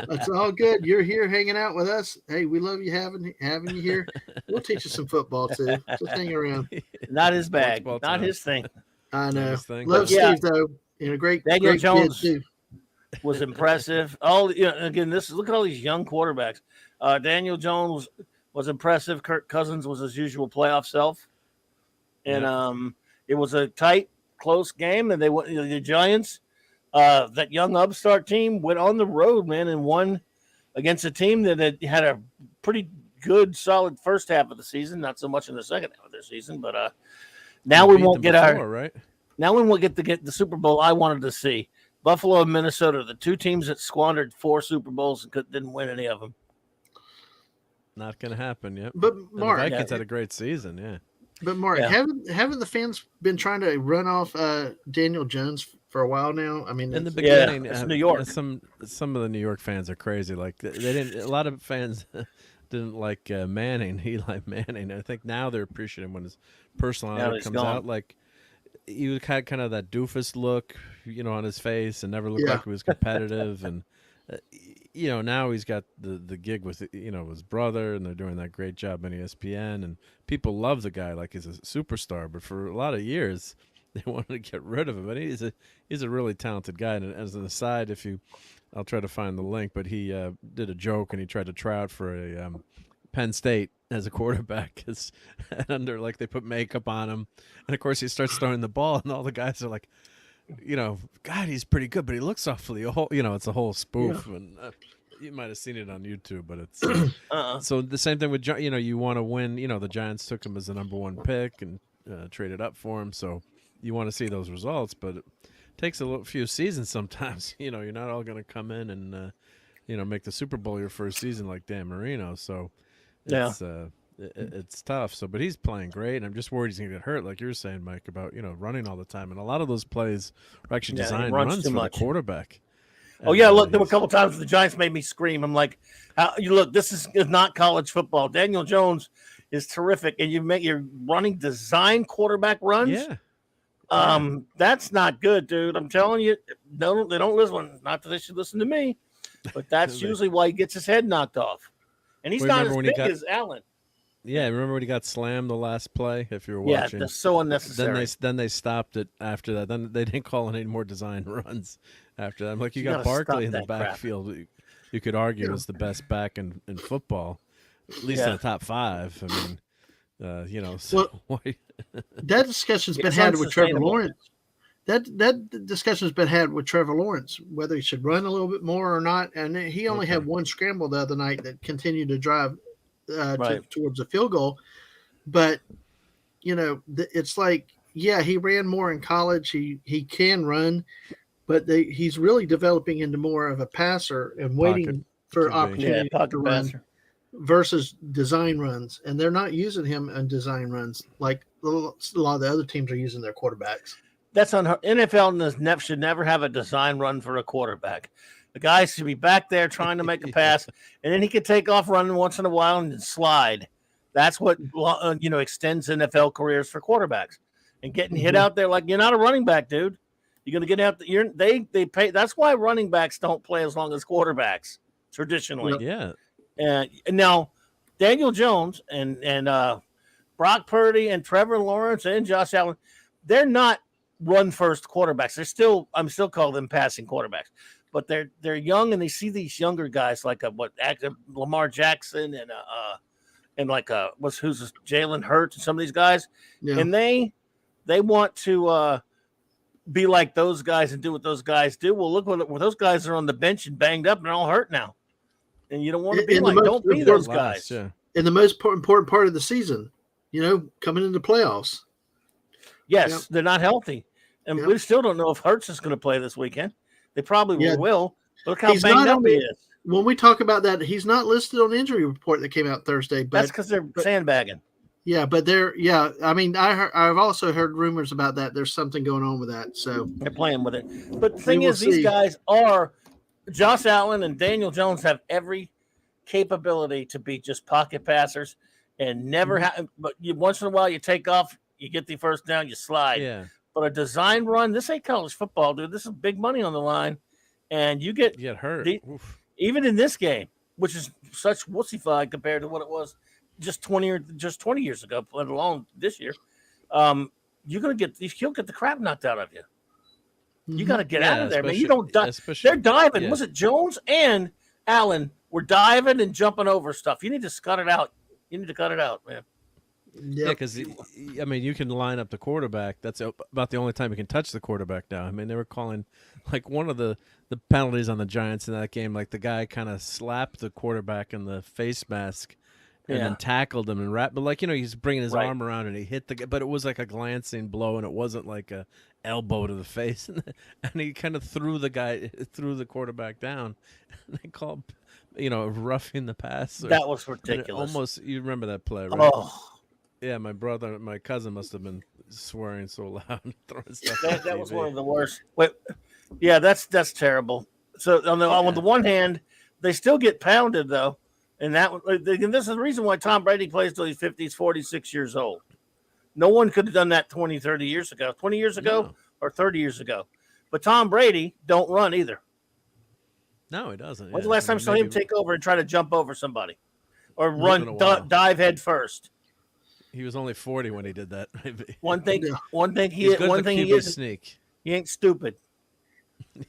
That's all good. You're here hanging out with us. Hey, we love you having you here. We'll teach you some football too. Just hang around. Not his bag. Not his thing. I know. Nice thing, Love yeah. Steve though. Great Daniel great Jones kid too. was impressive. Again, look at all these young quarterbacks. Daniel Jones was impressive. Kirk Cousins was his usual playoff self, and it was a tight, close game. And the Giants, that young upstart team, went on the road, man, and won against a team that had a pretty good, solid first half of the season. Not so much in the second half of their season, but now we won't get Now we won't get the Super Bowl I wanted to see. Buffalo and Minnesota, the two teams that squandered 4 Super Bowls and didn't win any of them. Not going to happen yet. But Mark, the Vikings had a great season, yeah. But Mark, haven't the fans been trying to run off Daniel Jones for a while now? I mean, in the beginning, it's New York. Some of the New York fans are crazy. Like they didn't. A lot of fans didn't like Manning, Eli Manning. I think now they're appreciating when his personality comes out. Like he had kind of that doofus look, on his face, and never looked like he was competitive. And now he's got the gig with his brother, and they're doing that great job on ESPN, and people love the guy like he's a superstar. But for a lot of years, they wanted to get rid of him. And he's a really talented guy. And as an aside, I'll try to find the link, but he did a joke and he tried to try out for a Penn State as a quarterback, and they put makeup on him, and of course he starts throwing the ball, and all the guys are like, God, he's pretty good, but he looks awfully, it's a whole spoof, and you might have seen it on YouTube, but it's so the same thing with you want to win. The Giants took him as the number 1 pick and traded up for him, so you want to see those results, but it takes a few seasons sometimes. You're not all going to come in and make the Super Bowl your first season like Dan Marino, so. It's tough. So, but he's playing great, and I'm just worried he's gonna get hurt, like you were saying, Mike, about running all the time. And a lot of those plays are actually designed runs for the quarterback. Look, there were a couple times where the Giants made me scream. I'm like, this is not college football. Daniel Jones is terrific, and you're running design quarterback runs. That's not good, dude. I'm telling you, no, they don't listen. Not that they should listen to me, but that's usually why he gets his head knocked off. And he's not as big as Allen. Yeah, remember when he got slammed the last play? If you were watching, that's so unnecessary. Then they stopped it after that. Then they didn't call any more design runs after that. I'm like, you got Barkley in the backfield. You could argue is the best back in football, at least in the top 5. I mean, that discussion's been had with Trevor Lawrence. That discussion's been had with Trevor Lawrence, whether he should run a little bit more or not. And he only had 1 scramble the other night that continued to drive towards a field goal. But, it's like, he ran more in college. He can run, but he's really developing into more of a passer and waiting for opportunity to run versus design runs. And they're not using him on design runs like a lot of the other teams are using their quarterbacks. That's unheard. NFL should never have a design run for a quarterback. The guy should be back there trying to make a pass, and then he could take off running once in a while and slide. That's what extends NFL careers for quarterbacks. And getting hit out there like you're not a running back, dude. You're going to get out there. They pay. That's why running backs don't play as long as quarterbacks traditionally. Yeah. And now Daniel Jones and Brock Purdy and Trevor Lawrence and Josh Allen, they're not run first quarterbacks. I'm still calling them passing quarterbacks, but they're young and they see these younger guys like Lamar Jackson and who's Jalen Hurts and some of these guys, and they want to be like those guys and do what those guys do. Well, look what those guys are on the bench and banged up and all hurt now, and you don't want to be don't be those guys. In the most important part of the season, coming into playoffs. Yes, they're not healthy. And we still don't know if Hurts is going to play this weekend. They probably will. Look how banged up he is. When we talk about that, he's not listed on the injury report that came out Thursday. But that's because they're sandbagging. Yeah, but I mean, I've also heard rumors about that. There's something going on with that. So they're playing with it. But the thing is, these guys Josh Allen and Daniel Jones have every capability to be just pocket passers and never have. But once in a while, you take off. You get the first down, you slide. Yeah. But a design run, this ain't college football, dude. This is big money on the line. And you get hurt. Even in this game, which is such wussified compared to what it was just 20 years ago, let alone this year. you'll get the crap knocked out of you. You Mhm. got to get out of there, man. You especially- don't dive. especially- They're diving. yeah. Was it Jones and Allen were diving and jumping over stuff? You need to cut it out. You need to cut it out, man. Yeah, Yep. because I mean, you can line up the quarterback. That's about the only time you can touch the quarterback now. I mean, they were calling like one of the penalties on the Giants in that game. Like the guy kind of slapped the quarterback in the face mask and Yeah. then tackled him and wrapped. But like he's bringing his Right. arm around and he hit the guy. But it was like a glancing blow, and it wasn't like a elbow to the face. And he kind of threw the quarterback down. And they called, roughing the passer. That was And it ridiculous. almost, you remember that play, right? Oh, Yeah, my cousin must have been swearing so loud and throwing stuff. that was one of the worst. Wait, yeah, that's terrible. So on the one hand, they still get pounded though, and this is the reason why Tom Brady plays till he's 50, 46 years old. No one could have done that 20, 30 years ago, 20 years ago, No. or 30 years ago. But Tom Brady don't run either. No, he doesn't. When's the last time you saw him take over and try to jump over somebody, or been a while. dive head first? He was only 40 when he did that. Maybe. One thing he He's good one at thing the he QB is sneak. he ain't stupid.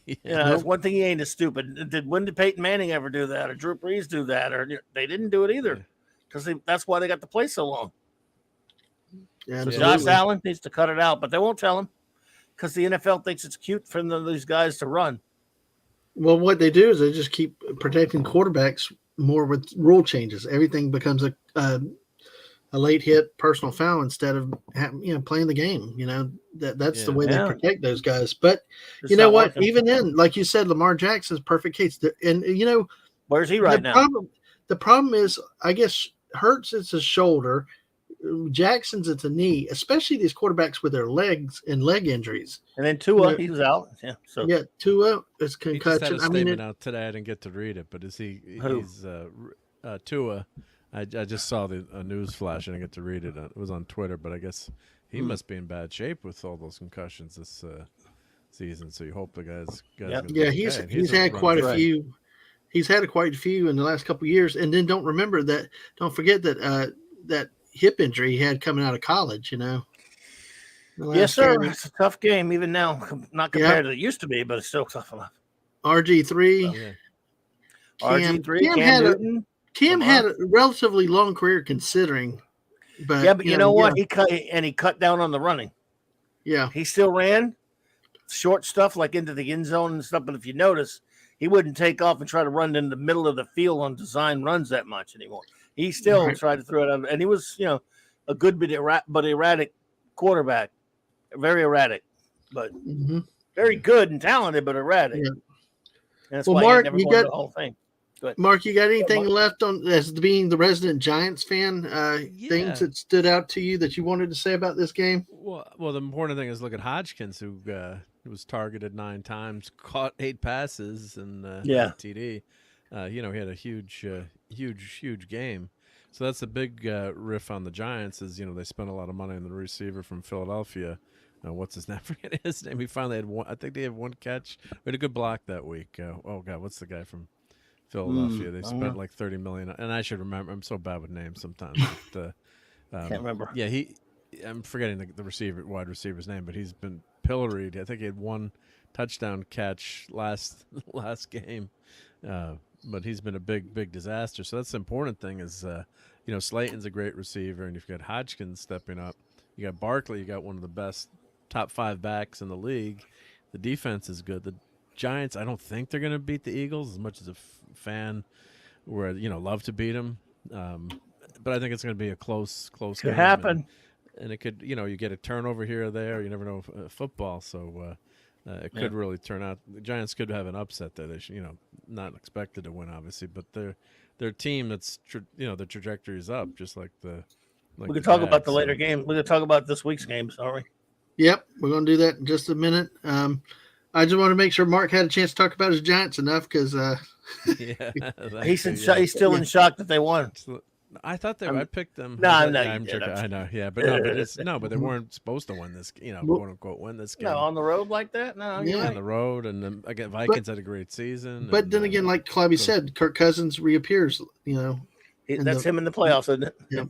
Yeah. That's one thing he ain't is stupid. When did Peyton Manning ever do that, or Drew Brees do that, or they didn't do it either? Because that's why they got to play so long. Yeah, So absolutely. Josh Allen needs to cut it out, but they won't tell him because the NFL thinks it's cute for these guys to run. Well, what they do is they just keep protecting quarterbacks more with rule changes. Everything becomes a late hit personal foul instead of playing the game. That's the way they protect those guys. But It's you know not what? working. Even then, like you said, Lamar Jackson's perfect case. And Where's he right now? The problem is, I guess Hurts it's a shoulder, Jackson's it's a knee. Especially these quarterbacks with their legs and leg injuries. And then Tua, he was out. Yeah. So Yeah, Tua is He just had concussion. a statement out today. I didn't get to read it, but is he? Who? He's Tua. I just saw a news flash. I didn't get to read it. It was on Twitter, but I guess he must be in bad shape with all those concussions this season. So you hope the guys. Yep. gonna be Yeah, okay. he's And had quite a Right. few. He's had quite a few in the last couple of years, and then don't forget that that hip injury he had coming out of college. The yes, last sir. game, It's a tough game even now, not compared to it used to be, but it's still tough enough. RG3. Yeah. RG3, Cam Newton. Cam had a relatively long career considering, but Yeah, but you know what? He cut down on the running. Yeah, He still ran short stuff like into the end zone and stuff. But if you notice, he wouldn't take off and try to run in the middle of the field on design runs that much anymore. He still Right. tried to throw it out, and he was, a good bit erratic quarterback, very erratic, but very good and talented, but erratic. Yeah. And that's Well, why Mark, he never you won got- the whole thing. Mark, you got anything Mark. left on as being the resident Giants fan? Yeah. Things that stood out to you that you wanted to say about this game? Well, the important thing is look at Hodgkins, who was targeted 9 times, caught 8 passes, and TD. He had a huge game. So that's a big riff on the Giants. Is they spent a lot of money on the receiver from Philadelphia. What's his name? I forget his name. He finally had one. I think they had one catch. We had a good block that week. Oh God, what's the guy from Philadelphia? They spent like $30 million, and I should remember. I'm so bad with names sometimes. But, Can't remember. Yeah, I'm forgetting the wide receiver's name, but he's been pilloried. I think he had one touchdown catch last game, but he's been a big disaster. So that's the important thing is, Slayton's a great receiver, and you've got Hodgkins stepping up. You got Barkley. You got one of the best top 5 backs in the league. The defense is good. The Giants, I don't think they're going to beat the Eagles as much as a fan where love to beat them. But I think it's going to be a close Could game. happen. And it could, you get a turnover here or there. You never know football, so it could really turn out. The Giants could have an upset there. They should, not expected to win, obviously, but their team that's the trajectory is up, just like the. We could talk about the later game. We could talk about this week's games, aren't we? Yep, we're going to do that in just a minute. I just want to make sure Mark had a chance to talk about his Giants enough because He's still in shock that they won. I thought I picked them. No, I'm I'm not. joking. I know, yeah, but they weren't supposed to win this, quote unquote, win this game. No, on the road like that? No, you're On right. the road, and then again, Vikings had a great season. But and, then again, like Clobby said, Kirk Cousins reappears. That's him in the playoffs, isn't it? Yep.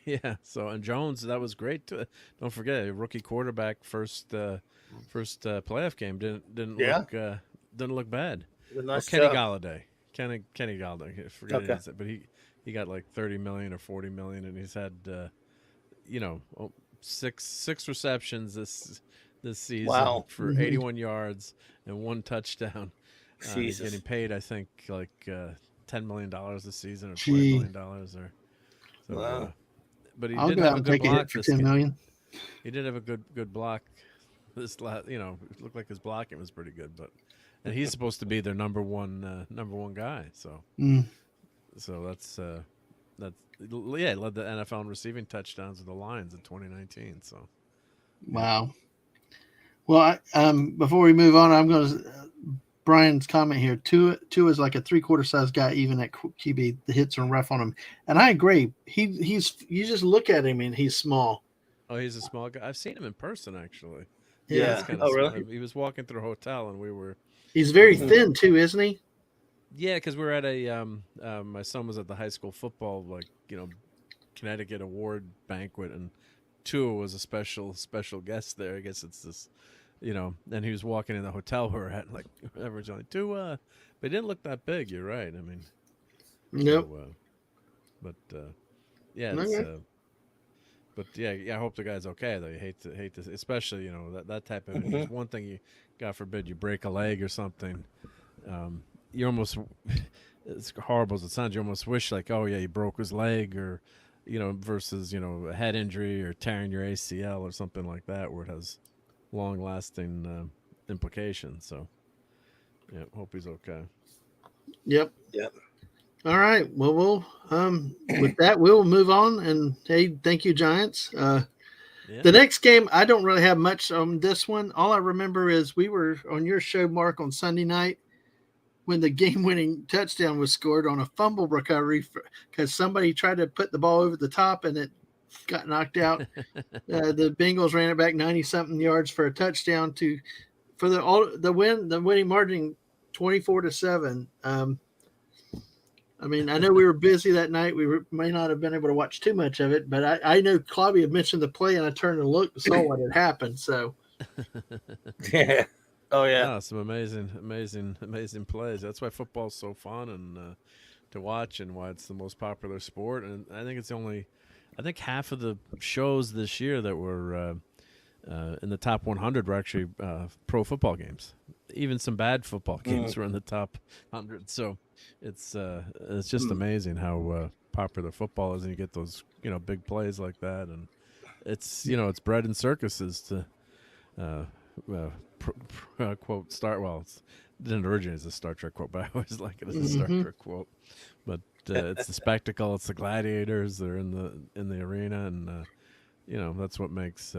Yeah. So and Jones, that was great too. Don't forget, a rookie quarterback first playoff game Yeah, didn't look bad. did a Oh, nice Kenny job. Galladay, Kenny Galladay. I forget Okay. his, but he got like 30 million or 40 million, and he's had six receptions this season Wow. for 81 yards and one touchdown. He's getting Jesus. paid, I think, like $10 million this season or twenty Gee, million dollars or so. Wow. But he I'll did go out have a and good take a hit block for this 10 game. million. He did have a good block. It looked like his blocking was pretty good, but and he's supposed to be their number one guy. So Mm, that's yeah, he led the NFL in receiving touchdowns with the Lions in 2019. So yeah, wow. Well, before we move on, I'm going to Brian's comment here. Tua is like a 3/4 size guy, even at QB. The hits are rough on him, and I agree. He's you just look at him and he's small. oh, he's a small guy. I've seen him in person actually. Yeah, He's Yeah. kind of Oh, small. really? He was walking through a hotel, and we were he's very uh, thin too, isn't he? yeah, because we were at a my son was at the high school football Connecticut award banquet, and Tua was a special guest there. I guess it's this, and he was walking in the hotel we were at, like everyone's like Tua, but he didn't look that big. You're right. I mean, Nope. so, yeah, it's. Okay. But yeah, I hope the guy's okay. Though you hate to, especially that type of injury. One thing you, God forbid, you break a leg or something. You almost, it's horrible as it sounds. You almost wish like, oh yeah, he broke his leg, or versus a head injury or tearing your ACL or something like that, where it has long lasting implications. So yeah, hope he's okay. Yep. Yep. All right. Well, with that, we'll move on. And hey, thank you, Giants. Yeah. The next game, I don't really have much on this one. All I remember is we were on your show, Mark, on Sunday night when the game-winning touchdown was scored on a fumble recovery because somebody tried to put the ball over the top and it got knocked out. The Bengals ran it back 90-something yards for a touchdown for the winning margin 24-7. I mean, I know we were busy that night. May not have been able to watch too much of it, but I know Clobby had mentioned the play, and I turned and looked and saw what had happened. So, Yeah. Oh, yeah. No, some amazing plays. That's why football's so fun and to watch, and why it's the most popular sport. And I think I think half of the shows this year that were in the top 100 were actually pro football games. Even some bad football games were in the top 100. So it's just amazing how popular football is, and you get those big plays like that, and it's it's bread and circuses to quote start. Well, it didn't originate as a Star Trek quote, but I always like it as a Star Trek quote. But it's the spectacle, it's the gladiators. They're in the arena, and that's what makes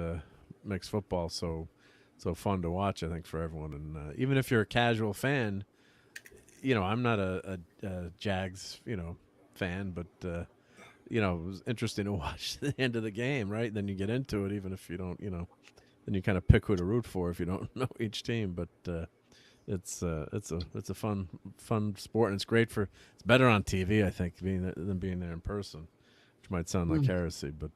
football so fun to watch. I think for everyone, and even if you're a casual fan, I'm not a Jags fan, but it was interesting to watch the end of the game. Right, then you get into it, even if you don't, then you kind of pick who to root for if you don't know each team. But it's a fun sport, and it's better on TV, I think, than being there in person, which might sound like heresy, but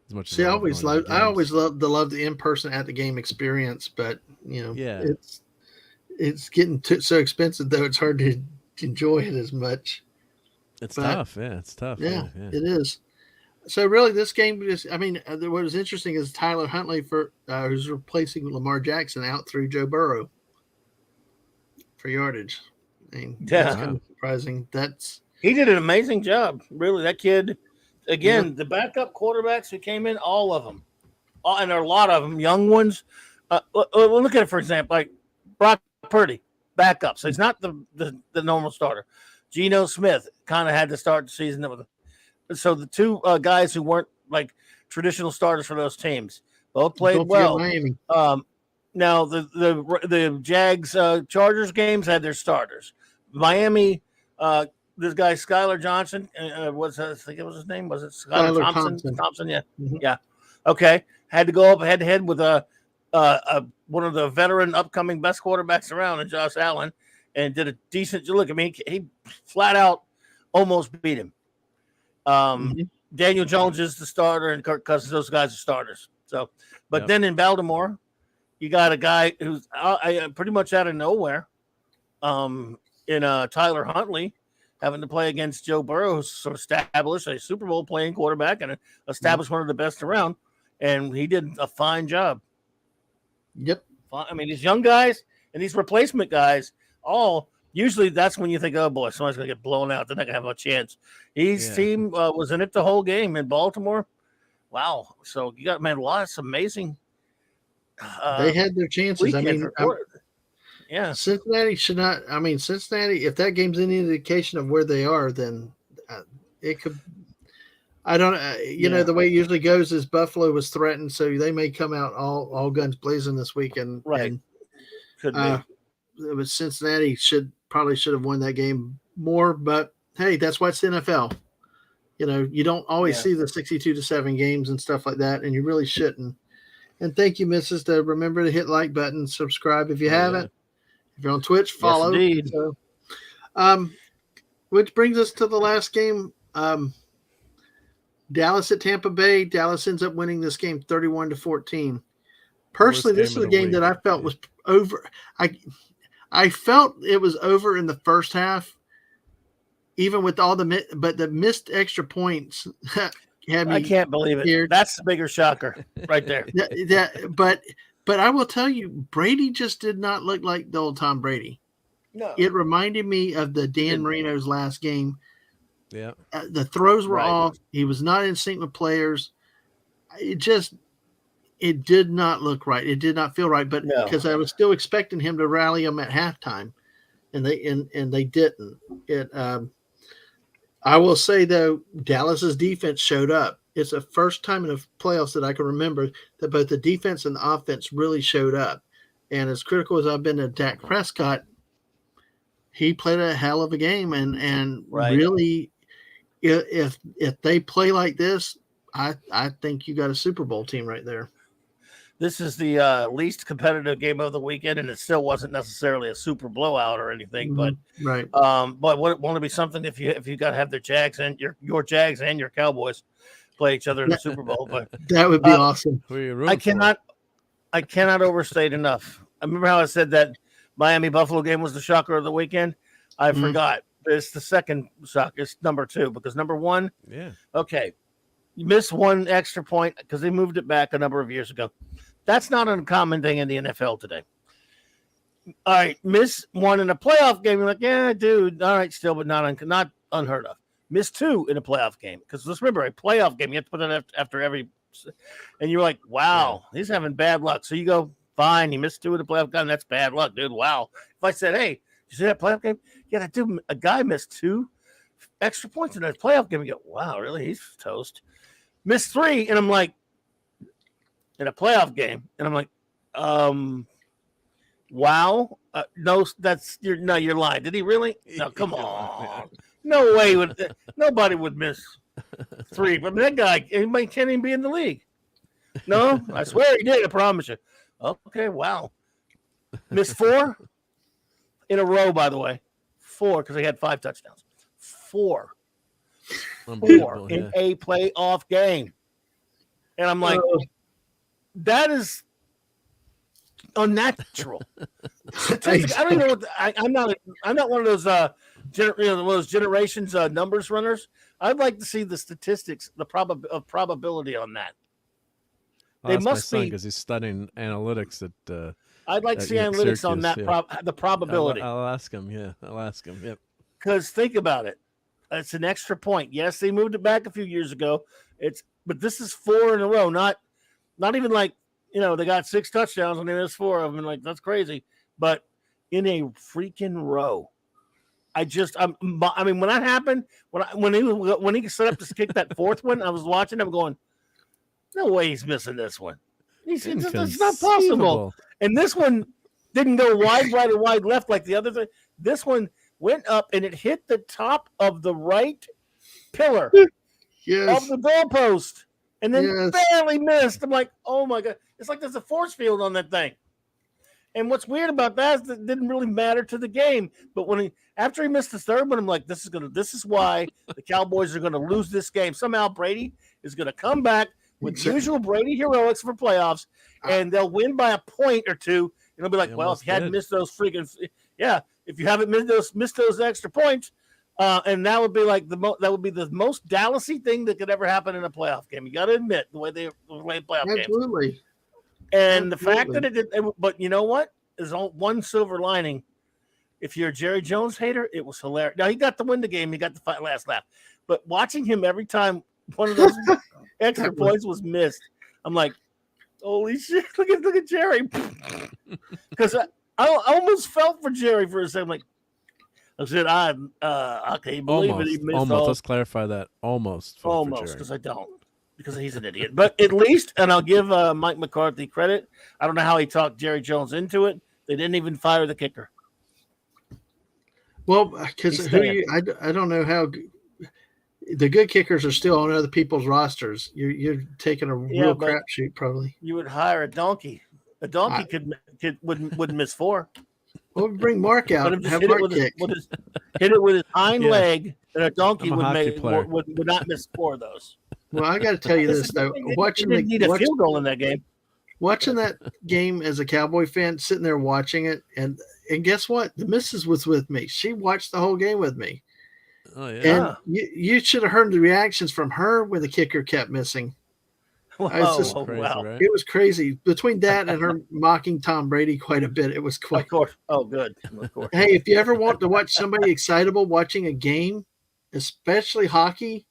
as much as see, I love going to the I always games. love the in person at the game experience, but Yeah, it's getting so expensive though. It's hard to enjoy it as much. it's But tough. Yeah, it's tough. yeah, Yeah. it is. So really, this game what was interesting is Tyler Huntley who's replacing Lamar Jackson out through Joe Burrow for yardage. I mean, that's Yeah. kind Wow. of surprising. He did an amazing job. Really, that kid, again, Yeah. the backup quarterbacks who came in, all of them. And there are a lot of them, young ones. Look at it, for example, like Brock Purdy, backup. So he's not the normal starter. Geno Smith kind of had to start the season with. So the two guys who weren't like traditional starters for those teams both played Don't forget well. Miami. Now the Jags Chargers games had their starters. Miami, this guy Skylar Johnson I think it was his name. Was it Skylar Thompson? Thompson, yeah, Mhm. yeah. Okay, had to go up head to head with one of the veteran upcoming best quarterbacks around, and Josh Allen, and did a decent look. I mean, he flat out almost beat him. Daniel Jones is the starter, and Kirk Cousins. Those guys are starters. So, but Yep. then in Baltimore, you got a guy who's pretty much out of nowhere. In Tyler Huntley, having to play against Joe Burrow, who's sort of established a Super Bowl playing quarterback and established one of the best around, and he did a fine job. Yep. I mean, these young guys and these replacement guys, all usually that's when you think, oh boy, somebody's gonna get blown out. They're not gonna have a chance. His team was in it the whole game in Baltimore. Wow. So you got lots of amazing. They had their chances. I mean, yeah. Cincinnati should not. I mean, Cincinnati. If that game's any indication of where they are, then it could. I don't. You know, the way it usually goes is Buffalo was threatened, so they may come out all guns blazing this weekend. Right. And, could be. But Cincinnati should have won that game more. But hey, that's why it's the NFL. You know, you don't always see the 62-7 games and stuff like that, and you really shouldn't. And thank you, Mrs. To remember to hit like button, subscribe if you haven't. If you're on Twitch, follow. Yes, so, which brings us to the last game. Dallas at Tampa Bay. Dallas ends up winning this game 31-14. Personally, this is a game that I felt was over. I felt it was over in the first half, even with all the missed extra points. I can't believe it. Here. That's the bigger shocker right there. But I will tell you, Brady just did not look like the old Tom Brady. No. It reminded me of the Dan Marino's last game. Yeah. The throws were off. He was not in sync with players. It did not look right. It did not feel right. But because I was still expecting him to rally them at halftime, and they didn't. I will say though, Dallas's defense showed up. It's the first time in the playoffs that I can remember that both the defense and the offense really showed up. And as critical as I've been to Dak Prescott, he played a hell of a game. And really, if they play like this, I think you got a Super Bowl team right there. This is the least competitive game of the weekend, and it still wasn't necessarily a super blowout or anything. But won't it be something if you got to have their Jags and your Jags and your Cowboys play each other in the Super Bowl? But that would be awesome. I cannot overstate enough. I remember how I said that Miami Buffalo game was the shocker of the weekend. I forgot. It's the second shock. It's number 2 because number 1. Yeah. Okay. You missed one extra point because they moved it back a number of years ago. That's not an uncommon thing in the NFL today. All right, miss one in a playoff game. You're like, yeah, dude. All right, still, but not unheard of. Miss 2 in a playoff game because let's remember a playoff game. You have to put it after every, and you're like, wow, he's having bad luck. So you go, fine. He missed 2 in a playoff game. That's bad luck, dude. Wow. If I said, hey, you see that playoff game? Yeah, that dude, a guy missed 2 extra points in a playoff game. You go, wow, really? He's toast. Missed 3, and I'm like, in a playoff game, and I'm like, wow, no, you're lying. Did he really? No, come on, no way nobody would miss 3. But that guy, he can't even be in the league. No, I swear he did. I promise you. Okay, wow, missed 4 in a row. By the way, 4 because he had 5 touchdowns. 4 in a playoff game, and I'm like. That is unnatural. I don't even know what I'm not one of those those generations numbers runners. I'd like to see the statistics, the probability on that. They must be because he's studying analytics at. I'd like to see analytics Syracuse, on that. The probability. I'll ask him. Yeah, I'll ask him. Yep. Because think about it, it's an extra point. Yes, they moved it back a few years ago. But this is 4 in a row, not even like, they got 6 touchdowns and they missed 4 of them. And like, that's crazy. But in a freaking row, I mean, when that happened, when he set up to kick that 4th one, I was watching him going, no way he's missing this one. It's not possible. And this one didn't go wide right or wide left like the other thing. This one went up and it hit the top of the right pillar of the goalpost. And then barely missed. I'm like, oh my God. It's like there's a force field on that thing. And what's weird about that is that it didn't really matter to the game. But after he missed the third one, I'm like, this is why the Cowboys are gonna lose this game. Somehow Brady is gonna come back with usual Brady heroics for playoffs, and they'll win by a point or two. And they'll be like, well, if you hadn't missed those if you haven't missed those extra points, and that would be like that would be the most Dallasy thing that could ever happen in a playoff game. You got to admit the way they play playoff games. Absolutely. And the fact that it did, but you know what? There's one silver lining. If you're a Jerry Jones hater, it was hilarious. Now he got to win the game. He got the last laugh. But watching him every time one of those extra points was missed, I'm like, holy shit! Look at Jerry. Because I almost felt for Jerry for a second. Like I said, I can't believe it. He missed almost. Let's clarify that. Almost because I don't. Because he's an idiot. But at least, and I'll give Mike McCarthy credit, I don't know how he talked Jerry Jones into it. They didn't even fire the kicker. Well, because I don't know how the good kickers are still on other people's rosters. You're taking a real crapshoot, probably. You would hire a donkey. A donkey wouldn't miss 4. Well, bring Mark out. Have Mark kick. Hit it with his hind leg, and a donkey would not miss 4 of those. Well, I got to tell you this though. Watching a field goal in that game. Watching that game as a Cowboy fan, sitting there watching it, and guess what? The missus was with me. She watched the whole game with me. Oh yeah. And you should have heard the reactions from her when the kicker kept missing. Wow. Right? It was crazy. Between that and her mocking Tom Brady quite a bit, it was quite. Of course. Oh, good. Of course. Hey, if you ever want to watch somebody excitable watching a game, especially hockey,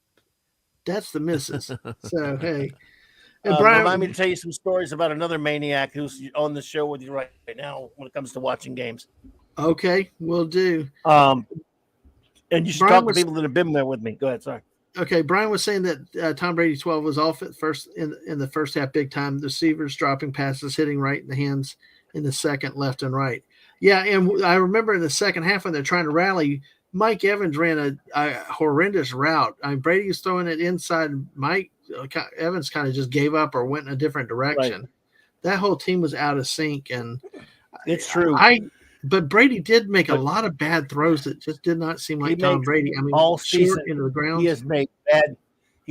that's the missus. So hey, and Brian, remind me to tell you some stories about another maniac who's on the show with you right now when it comes to watching games. Okay, we'll do. And you should talk to people that have been there with me. Go ahead. Sorry. Okay, Brian was saying that Tom Brady 12 was off at first in the first half, big time. The receivers dropping passes, hitting right in the hands in the second, left and right. Yeah, and I remember in the second half when they're trying to rally, Mike Evans ran a horrendous route. I mean, Brady was throwing it inside. Mike Evans kind of just gave up or went in a different direction. Right. That whole team was out of sync, and it's true. But Brady did make a lot of bad throws that just did not seem like Tom Brady. I mean, all season into the ground. He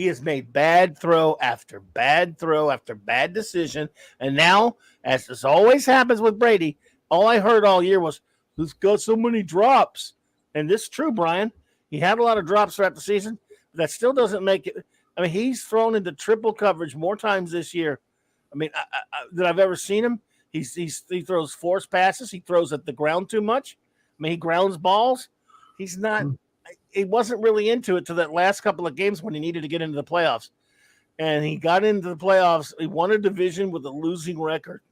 has made bad throw after bad throw after bad decision, and now, as this always happens with Brady, all I heard all year was, "He's got so many drops." And this is true, Brian. He had a lot of drops throughout the season. But that still doesn't make it. I mean, he's thrown into triple coverage more times this year. I mean, that I've ever seen him. He throws forced passes. He throws at the ground too much. I mean, he grounds balls. He's not. He wasn't really into it to that last couple of games when he needed to get into the playoffs. And he got into the playoffs. He won a division with a losing record.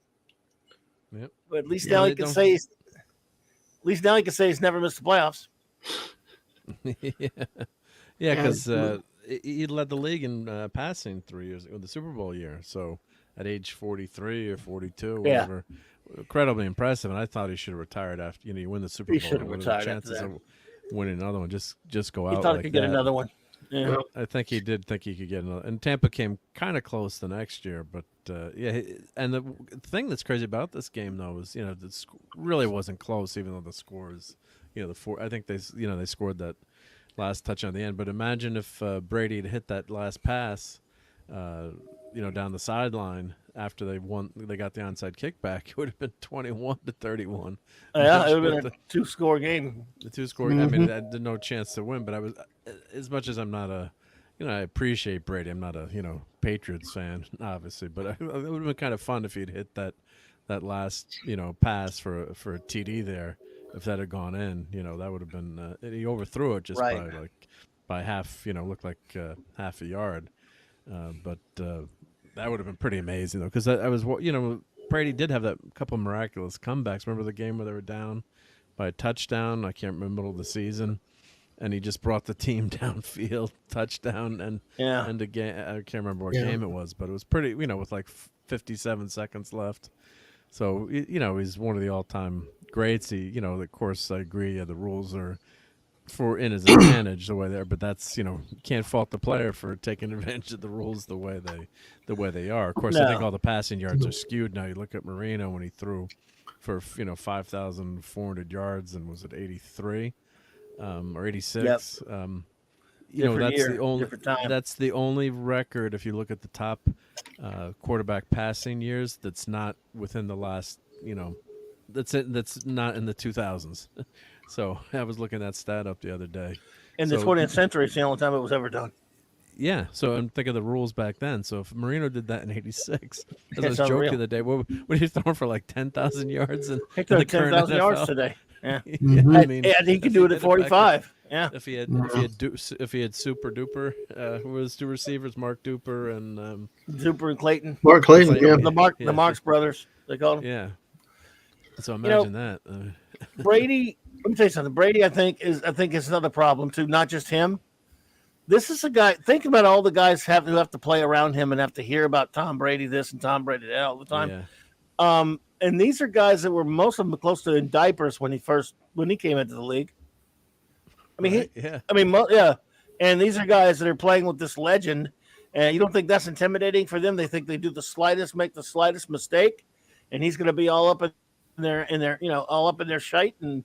Yep. But at least now he can say. At least now he can say he's never missed the playoffs. Yeah, because he led the league in passing 3 years ago, the Super Bowl year. So at age 43 or 42, whatever, incredibly impressive. And I thought he should have retired after you win the Super Bowl. He should have retired chances of winning another one. Just go out. He thought like he could get another one. Yeah. I think he did think he could get another. And Tampa came kind of close the next year, but and the thing that's crazy about this game though is this really wasn't close, even though the scores, I think they scored that last touch on the end. But imagine if Brady had hit that last pass, down the sideline after they got the onside kickback, it would have been 21-31. Yeah, it would have been a 2-score game. The 2-score. Mm-hmm. I mean, I had no chance to win, but I was, as much as I'm not I appreciate Brady. I'm not a Patriots fan, obviously, but it would have been kind of fun if he'd hit that last pass for a TD there. If that had gone in, that would have been. He overthrew it just by half. Looked like half a yard, but that would have been pretty amazing though, because I was Brady did have that couple of miraculous comebacks. Remember the game where they were down by a touchdown? I can't remember, middle of the season, and he just brought the team downfield, touchdown, and the game. I can't remember what game it was, but it was pretty. With like 57 seconds left. So, he's one of the all-time greats. He, of course, I agree. The rules are in his advantage the way they're, but that's, you can't fault the player for taking advantage of the rules the way they are. Of course, I think all the passing yards are skewed now. You look at Marino when he threw for 5,400 yards, and was it 83 or 86? Yep. That's the only record, if you look at the top quarterback passing years, that's not within the last that's not in the 2000s. So I was looking that stat up the other day. In the 20th century, it's the only time it was ever done. Yeah, so I'm thinking of the rules back then. So if Marino did that in '86, as I was unreal. joking the other day, what are you throwing for, like 10,000 yards in He the threw current 10,000 NFL? yards today. Yeah, I mean, and he could do it at 45. Yeah, if he had Super Duper, who was two receivers, Mark Duper and Duper and Clayton. Mark Clayton, yeah. The Marx brothers, they call them. Yeah. So imagine that. Brady, let me tell you something. Brady, I think is another problem too. Not just him. This is a guy. Think about all the guys who have to play around him and have to hear about Tom Brady this and Tom Brady that all the time. Yeah. And these are guys that were most of them close to in diapers when he came into the league. I mean, right, And these are guys that are playing with this legend, and you don't think that's intimidating for them? They think they make the slightest mistake, and he's going to be all up in their all up in their shite and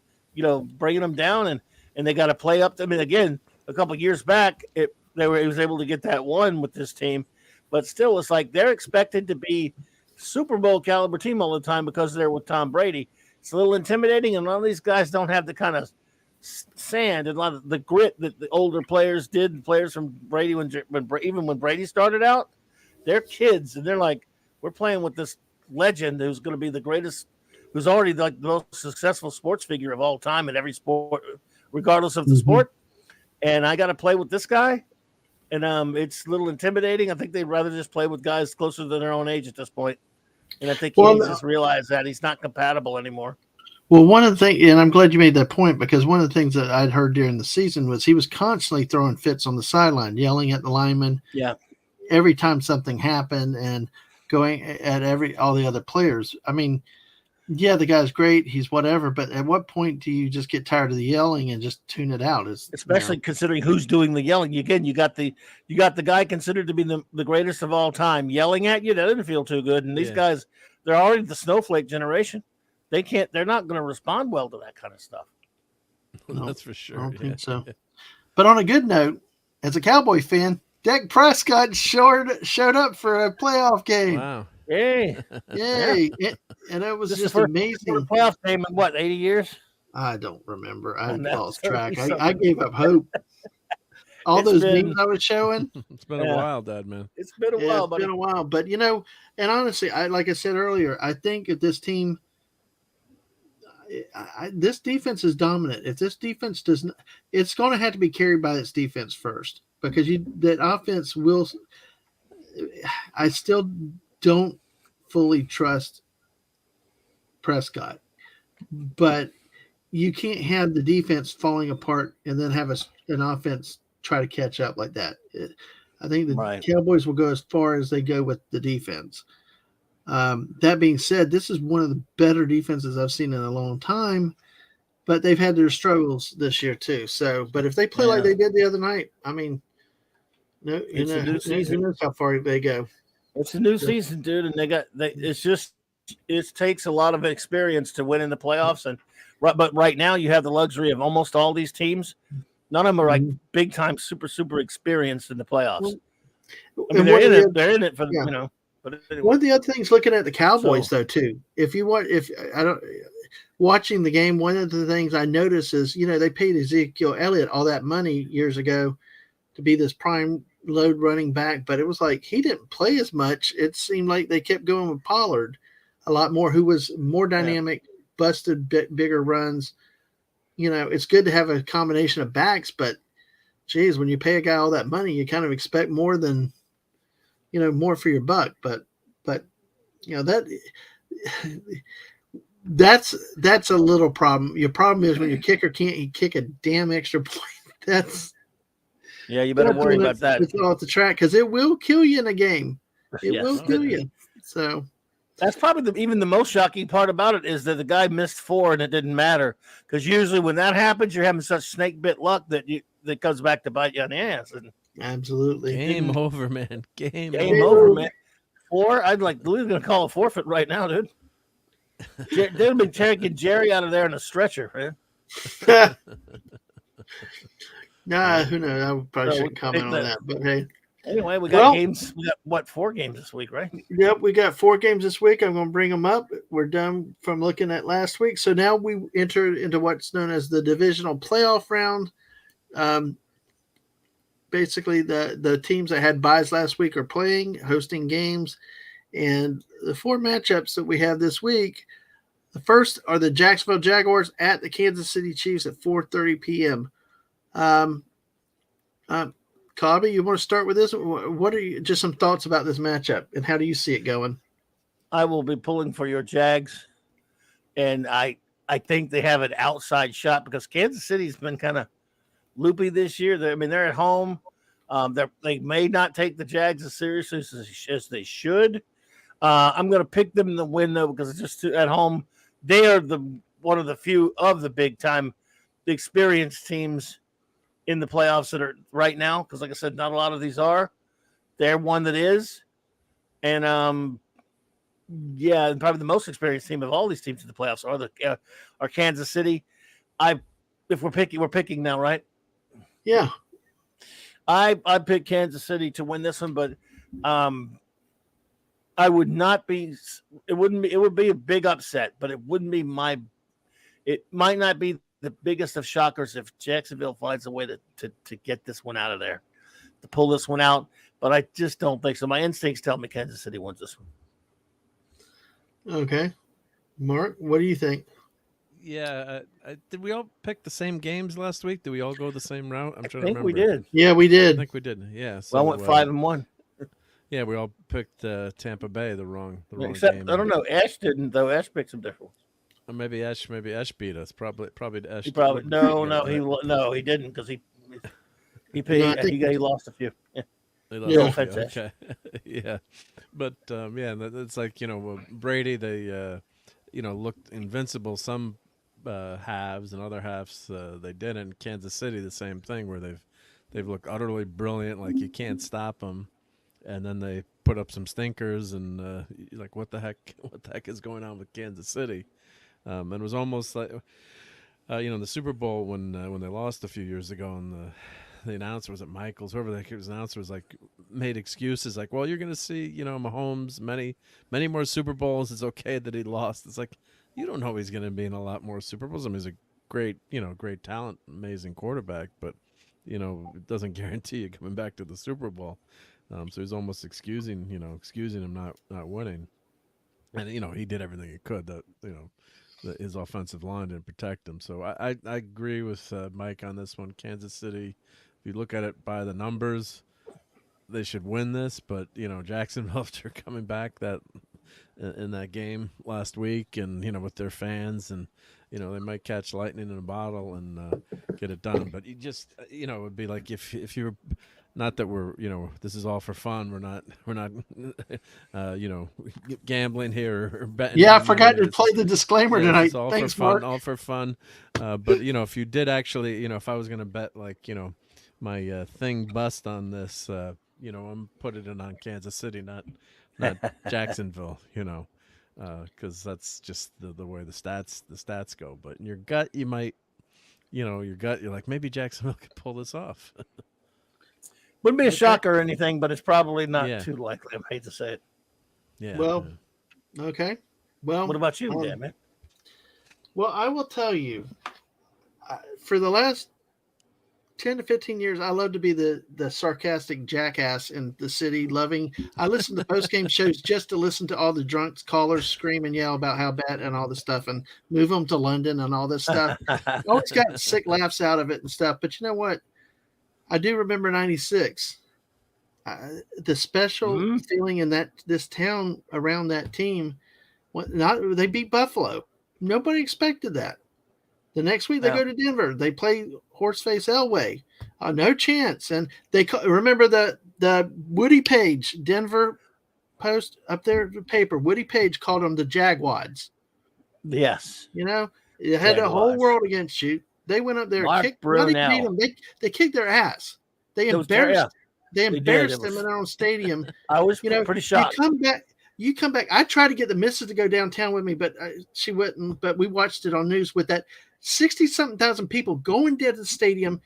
bringing them down, and they got to play up. I mean, again, a couple of years back, he was able to get that one with this team, but still, it's like they're expected to be Super Bowl caliber team all the time because they're with Tom Brady. It's a little intimidating, and a lot of these guys don't have the kind of sand and a lot of the grit that the older players did, and players from Brady even when Brady started out. They're kids, and they're like, we're playing with this legend who's going to be the greatest, who's already like the most successful sports figure of all time in every sport, regardless of the sport. And I got to play with this guy, and it's a little intimidating. I think they'd rather just play with guys closer to their own age at this point. And I think he just realized that he's not compatible anymore. Well, one of the things, and I'm glad you made that point, because one of the things that I'd heard during the season was he was constantly throwing fits on the sideline, yelling at the linemen. Yeah. Every time something happened and going at all the other players. I mean, yeah, the guy's great. He's whatever. But at what point do you just get tired of the yelling and just tune it out? Especially considering who's doing the yelling. Again, you got the guy considered to be the greatest of all time yelling at you. That didn't feel too good. And these guys, they're already the snowflake generation. They're not going to respond well to that kind of stuff. No, that's for sure. I don't think so. But on a good note, as a Cowboy fan, Dak Prescott showed up for a playoff game. Wow. Yay. Yay. And it was just amazing. Playoff game in 80 years? I don't remember. I lost track. I gave up hope. Memes I was showing. It's been a while, Dad, man. It's been a while, buddy. It's been a while. But, and honestly, like I said earlier, I think if this team, this defense is dominant. If this defense doesn't, it's going to have to be carried by its defense first, because that offense will. I still don't fully trust Prescott, but you can't have the defense falling apart and then have an offense try to catch up like that. I think the Cowboys will go as far as they go with the defense. That being said, this is one of the better defenses I've seen in a long time, but they've had their struggles this year too. So, but if they play like they did the other night, I mean, who knows how far they go. It's a new season, dude, and it takes a lot of experience to win in the playoffs. But right now you have the luxury of almost all these teams. None of them are like big time, super experienced in the playoffs. I mean, they're in it for the, But anyway. One of the other things, looking at the Cowboys though too, watching the game, one of the things I noticed is they paid Ezekiel Elliott all that money years ago to be this prime load running back, but it was like he didn't play as much. It seemed like they kept going with Pollard a lot more, who was more dynamic, busted bigger runs. It's good to have a combination of backs, but geez, when you pay a guy all that money, you kind of expect more than more for your buck. But that's a little problem. Your problem is when your kicker can't kick a damn extra point. You better worry about that. It's off the track, because it will kill you in a game. It will kill you. So that's probably even the most shocking part about it is that the guy missed 4 and it didn't matter, because usually when that happens, you're having such snake bit luck that comes back to bite you on the ass. And absolutely, game over, man. Game over, man. 4. I'd like Lou's gonna call a forfeit right now, dude. They'll be taking Jerry out of there in a stretcher, man. Nah, who knows? I probably So shouldn't comment on that. But hey, anyway, we got well, games. We got 4 games this week, right? yep, we got 4 games this week. I'm going to bring them up. We're done from looking at last week. So now we enter into what's known as the divisional playoff round. Basically, the teams that had byes last week are playing, hosting games. And the 4 matchups that we have this week, the first are the Jacksonville Jaguars at the Kansas City Chiefs at 4:30 p.m. Clobby, you want to start with this? What are just some thoughts about this matchup, and how do you see it going? I will be pulling for your Jags, and I think they have an outside shot because Kansas City's been kind of loopy this year. They're at home. They may not take the Jags as seriously as they should. I'm going to pick them to win though because it's just at home. They are one of the few of the big time, experienced teams in the playoffs that are right now. Because like I said, not a lot of these are. They're one that is, and probably the most experienced team of all these teams in the playoffs are Kansas City. If we're picking now, right? Yeah, I pick Kansas City to win this one, but I would not be. It would be a big upset, but it wouldn't be my. It might not be the biggest of shockers if Jacksonville finds a way to get this one out of there, to pull this one out. But I just don't think so. My instincts tell me Kansas City wins this one. Okay, Mark, what do you think? Yeah, did we all pick the same games last week? Did we all go the same route? I'm trying to remember. We did. Yeah, we I did. think we did. Yeah. So, I went 5-1. Yeah, we all picked Tampa Bay the wrong Except game. I don't know. Ash didn't though. Ash picked some different ones. Or maybe Ash beat us. Probably Ash. He probably he didn't because he lost a few. Yeah. Okay. Yeah, but it's like Brady. They looked invincible some halves, and other halves they didn't. Kansas City the same thing where they've looked utterly brilliant, like you can't stop them, and then they put up some stinkers, and like what the heck is going on with Kansas City? And it was almost like the Super Bowl when they lost a few years ago, and the announcer was at Michaels, whoever the announcer was, like made excuses like, well, you're going to see Mahomes many more Super Bowls. It's okay that he lost. It's like, you don't know he's going to be in a lot more Super Bowls. I mean, he's a great talent, amazing quarterback, but it doesn't guarantee you coming back to the Super Bowl. So he's almost excusing him not winning, and he did everything he could that his offensive line didn't protect him. So I agree with Mike on this one. Kansas City, if you look at it by the numbers, they should win this. But Jacksonville, after coming back in that game last week, and with their fans, and they might catch lightning in a bottle and get it done. But you just it would be like if you're. Not that we're, this is all for fun. We're not, gambling here or betting. Yeah, I forgot to play the disclaimer tonight. It's all Thanks, for fun, Mark. all for fun. But if you did actually, if I was going to bet, like, my thing bust on this, I'm putting it on Kansas City, not Jacksonville. Because that's just the way the stats go. But in your gut, you might, you're like, maybe Jacksonville could pull this off. Wouldn't be a shocker or anything, but it's probably not too likely. I hate to say it. Yeah. Well, okay. Well, what about you, Dan, man? Well, I will tell you, for the last 10 to 15 years, I love to be the sarcastic jackass in the city, I listen to post-game shows just to listen to all the drunk callers scream and yell about how bad and all this stuff and move them to London and all this stuff. I always got sick laughs out of it and stuff. But you know what? I do remember 96. The special feeling in this town around that team. They beat Buffalo. Nobody expected that. The next week they go to Denver. They play Horseface Elway. No chance. And they remember the Woody Page Denver Post up there, the paper. Woody Page called them the Jagwads. Yes. You had the whole world against you. They went up there, kicked them. They kicked their ass. They embarrassed them in their own stadium. I was pretty shocked. You come back. I tried to get the missus to go downtown with me, but she wouldn't. But we watched it on news with that 60-something thousand people going to the stadium.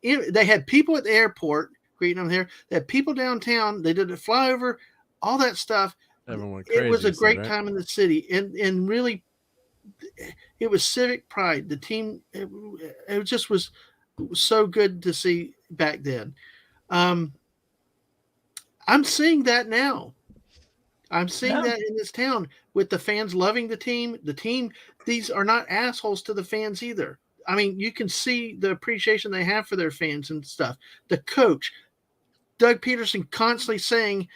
They had people at the airport greeting them there. They had people downtown. They did a flyover, all that stuff. Everyone went crazy. It was a great right? time in the city, and really, it was civic pride. The team, it just was so good to see back then. I'm seeing that now. I'm seeing that in this town with the fans loving the team. The team, these are not assholes to the fans either. I mean, you can see the appreciation they have for their fans and stuff. The coach, Doug Peterson, constantly saying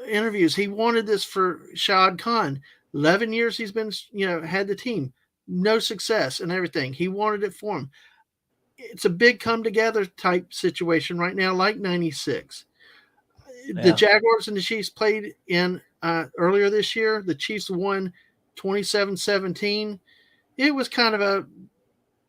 interviews, he wanted this for Shad Khan. 11 years he's been, had the team. No success and everything. He wanted it for him. It's a big come together type situation right now, like 96. The Jaguars and the Chiefs played in earlier this year. The Chiefs won 27-17. It was kind of a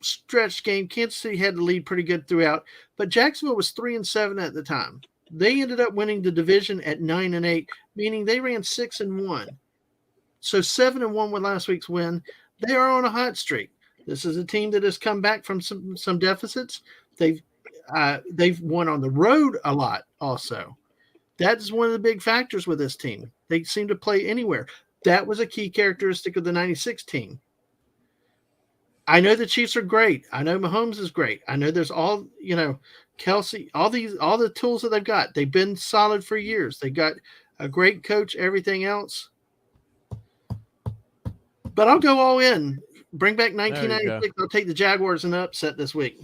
stretched game. Kansas City had the lead pretty good throughout, but Jacksonville was 3-7 at the time. They ended up winning the division at 9-8, meaning they ran 6-1. So 7-1 with last week's win. They are on a hot streak. This is a team that has come back from some deficits. They've won on the road a lot also. That is one of the big factors with this team. They seem to play anywhere. That was a key characteristic of the 96 team. I know the Chiefs are great. I know Mahomes is great. I know there's all, Kelsey, all the tools that they've got. They've been solid for years. They got a great coach, everything else. But I'll go all in. Bring back 1996. I'll take the Jaguars in the upset this week.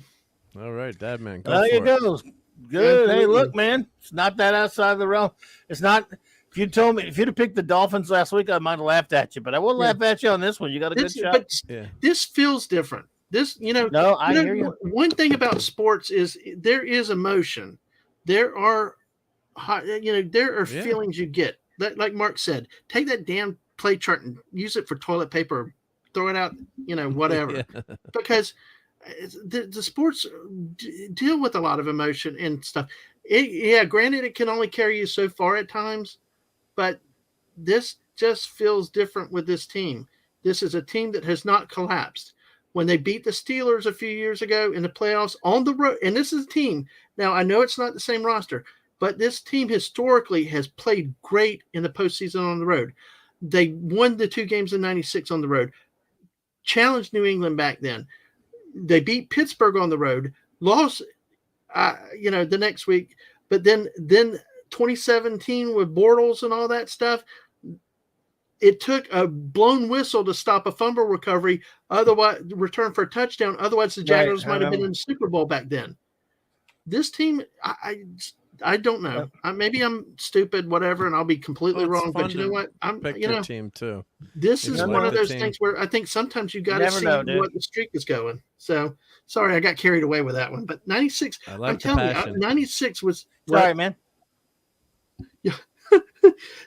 All right, Dad man. There you go. Good. Hey, look, man, it's not that outside of the realm. It's not. If you'd have picked the Dolphins last week, I might have laughed at you, but I won't laugh at you on this one. You got a good shot. But this feels different. This, No, I hear you. One thing about sports is there is emotion. There are, feelings you get. Like Mark said, take that damn play chart and use it for toilet paper. Throw it out, whatever. Because the sports deal with a lot of emotion and stuff. Granted, it can only carry you so far at times, but this just feels different with this team. This is a team that has not collapsed. When they beat the Steelers a few years ago in the playoffs on the road, and this is a team, now I know it's not the same roster, but this team historically has played great in the postseason on the road. They won the 2 games in 96 on the road, challenged New England back then. They beat Pittsburgh on the road, lost, the next week. But then 2017 with Bortles and all that stuff, it took a blown whistle to stop a fumble recovery, otherwise return for a touchdown. Otherwise, the Jaguars might have been in the Super Bowl back then. This team, I don't know. Maybe I'm stupid, whatever, and I'll be completely wrong. But you know what? Pick your team too. This is one of those things where I think sometimes you got to see what the streak is going. So sorry, I got carried away with that one. But 96, I'm telling you, 96 was sorry, man. Yeah,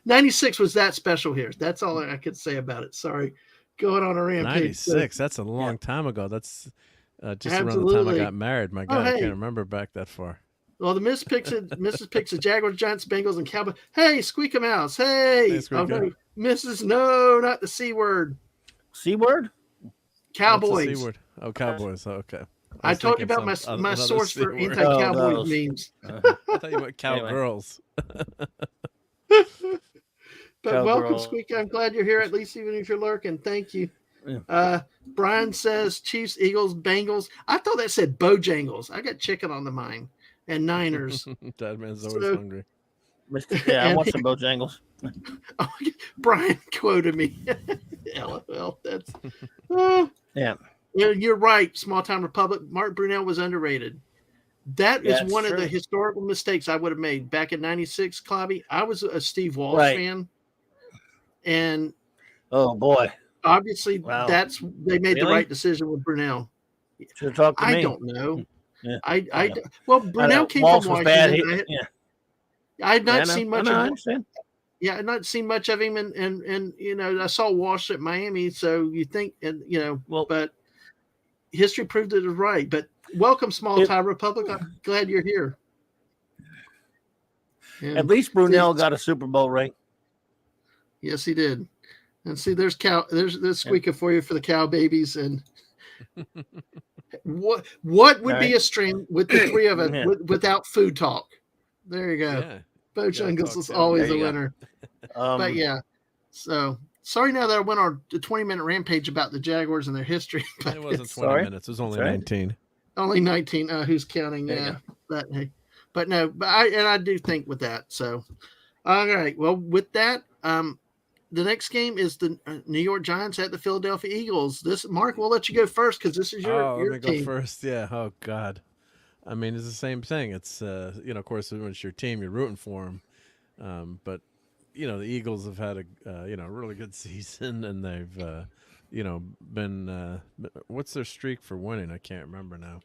96 was that special here. That's all I could say about it. Sorry, going on a rampage. 96. That's a long time ago. That's just around the time I got married. My God, I can't remember back that far. Well, the Mrs. picks the Jaguars, Giants, Bengals, and Cowboys. Hey, Squeak a Mouse. Hey. Oh, no. Mrs. No, not the C word. C word? Cowboys. C word? Oh, Cowboys. Okay. I told you about my source for anti-Cowboys memes. I thought you meant cowgirls. But welcome, Squeak. I'm glad you're here, at least even if you're lurking. Thank you. Yeah. Brian says Chiefs, Eagles, Bengals. I thought that said Bojangles. I got chicken on the mind. And Niners. That man's always hungry. Yeah, I want some Bojangles. Brian quoted me. LOL. That's yeah. You're right. Small Town Republic. Mark Brunell was underrated. That is one of the historical mistakes I would have made back in '96. Clobby, I was a Steve Walsh fan, and oh boy, obviously they made the right decision with Brunell. Should have talked to me. I don't know. Yeah. Well, Brunell came from Washington. I had not seen much of him. Yeah, I'd not seen much of him, and I saw Walsh at Miami, so you think, but history proved it was right. But welcome, Small Town Republic. I'm glad you're here. And at least Brunell got a Super Bowl ring. Yes, he did. And see, there's squeaker for you for the cow babies. And what would be a stream with the three of us without food talk? There you go. Yeah. Bojangles is always a winner. But yeah, so sorry now that I went on a 20-minute rampage about the Jaguars and their history. It wasn't 20 minutes. It was only 19. Only 19. Who's counting? Yeah. But no, but I do think with that. So, all right. Well, with that, the next game is the New York Giants at the Philadelphia Eagles. This, Mark, we'll let you go first because this is your let me team. go first. Yeah. Oh God. I mean, it's the same thing. It's of course, when it's your team, you're rooting for them. But the Eagles have had a really good season, and they've been what's their streak for winning? I can't remember now.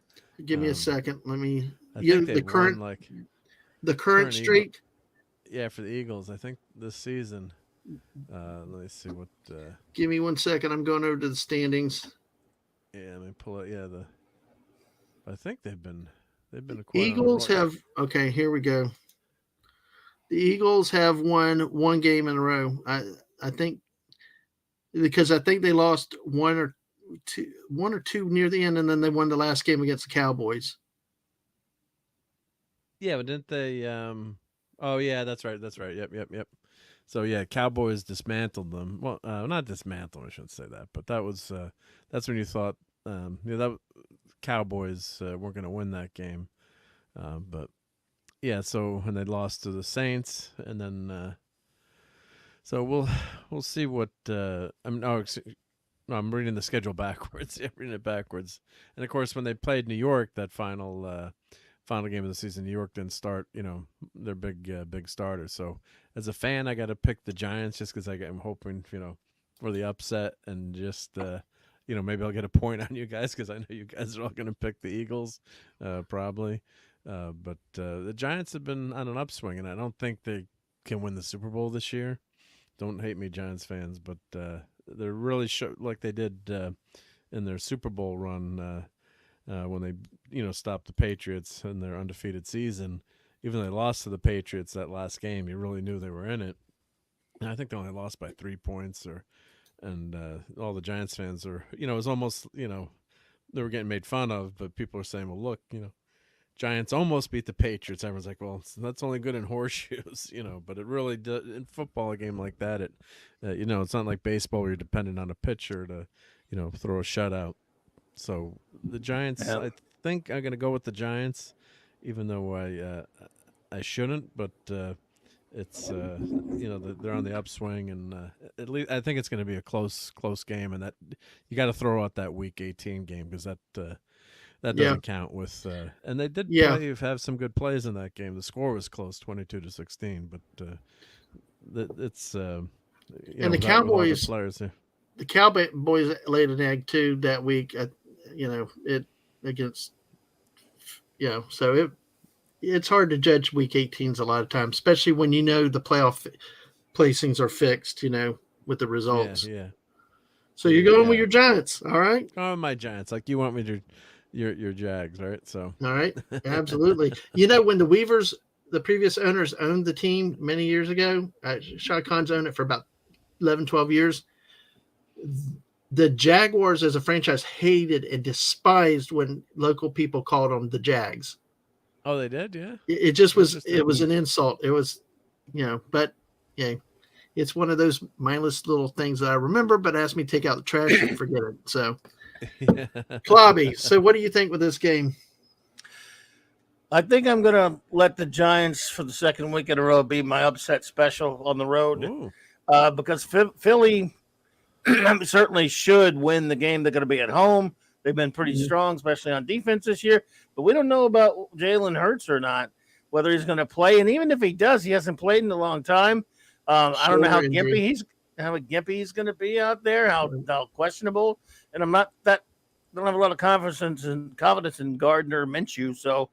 Give me a second. Let me. I think the current the current streak. Yeah, for the Eagles, I think this season. Let me see what. Give me 1 second. I'm going over to the standings. Yeah, let me pull it. Yeah, I think they've been. Eagles have. Okay, here we go. The Eagles have won one game in a row. I think because I think they lost one or two near the end, and then they won the last game against the Cowboys. Yeah, but didn't they? Oh yeah, that's right. Yep. So yeah, Cowboys dismantled them. Well, not dismantled. I shouldn't say that, but that's when you thought that Cowboys weren't going to win that game. But yeah, so when they lost to the Saints, and then so we'll see what I'm reading the schedule backwards. I'm reading it backwards, and of course when they played New York, that final game of the season, New York didn't start, their big starters. So as a fan, I got to pick the Giants just because I'm hoping, for the upset, and just, maybe I'll get a point on you guys because I know you guys are all going to pick the Eagles, probably. But the Giants have been on an upswing, and I don't think they can win the Super Bowl this year. Don't hate me, Giants fans, but they're really like they did in their Super Bowl run. When they, stopped the Patriots in their undefeated season, even though they lost to the Patriots that last game, you really knew they were in it. And I think they only lost by 3 points, and all the Giants fans are, it was almost, they were getting made fun of, but people are saying, well, look, Giants almost beat the Patriots. Everyone's like, well, that's only good in horseshoes, but it really does in football. A game like that, it's not like baseball where you're dependent on a pitcher to, throw a shutout. So the Giants, I think I'm going to go with the Giants, even though I shouldn't. But it's they're on the upswing, and at least I think it's going to be a close game, and that you got to throw out that Week 18 game because that doesn't count with. And they did have some good plays in that game. The score was close, 22-16, but it's and the Cowboys players here. The Cowboys laid an egg too that week. It against, so it's hard to judge Week 18s a lot of times, especially when the playoff placings are fixed, with the results. Yeah. So you're going with your Giants, all right? Oh, my Giants. Like you want me to, your Jags, right? So all right, absolutely. When the Weavers, the previous owners, owned the team many years ago, Shad Khan's owned it for about 11, 12 years. The Jaguars as a franchise hated and despised when local people called them the Jags. Oh, they did? Yeah. It just was, it was an insult. It was, but yeah, it's one of those mindless little things that I remember, but ask me to take out the trash and forget it. So, Clobby, so what do you think with this game? I think I'm going to let the Giants for the second week in a row be my upset special on the road because Philly certainly should win the game. They're going to be at home. They've been pretty strong, especially on defense this year. But we don't know about Jalen Hurts or not, whether he's going to play. And even if he does, he hasn't played in a long time. I don't know how gimpy he's going to be out there, how questionable. And I don't have a lot of confidence in Gardner Minshew. So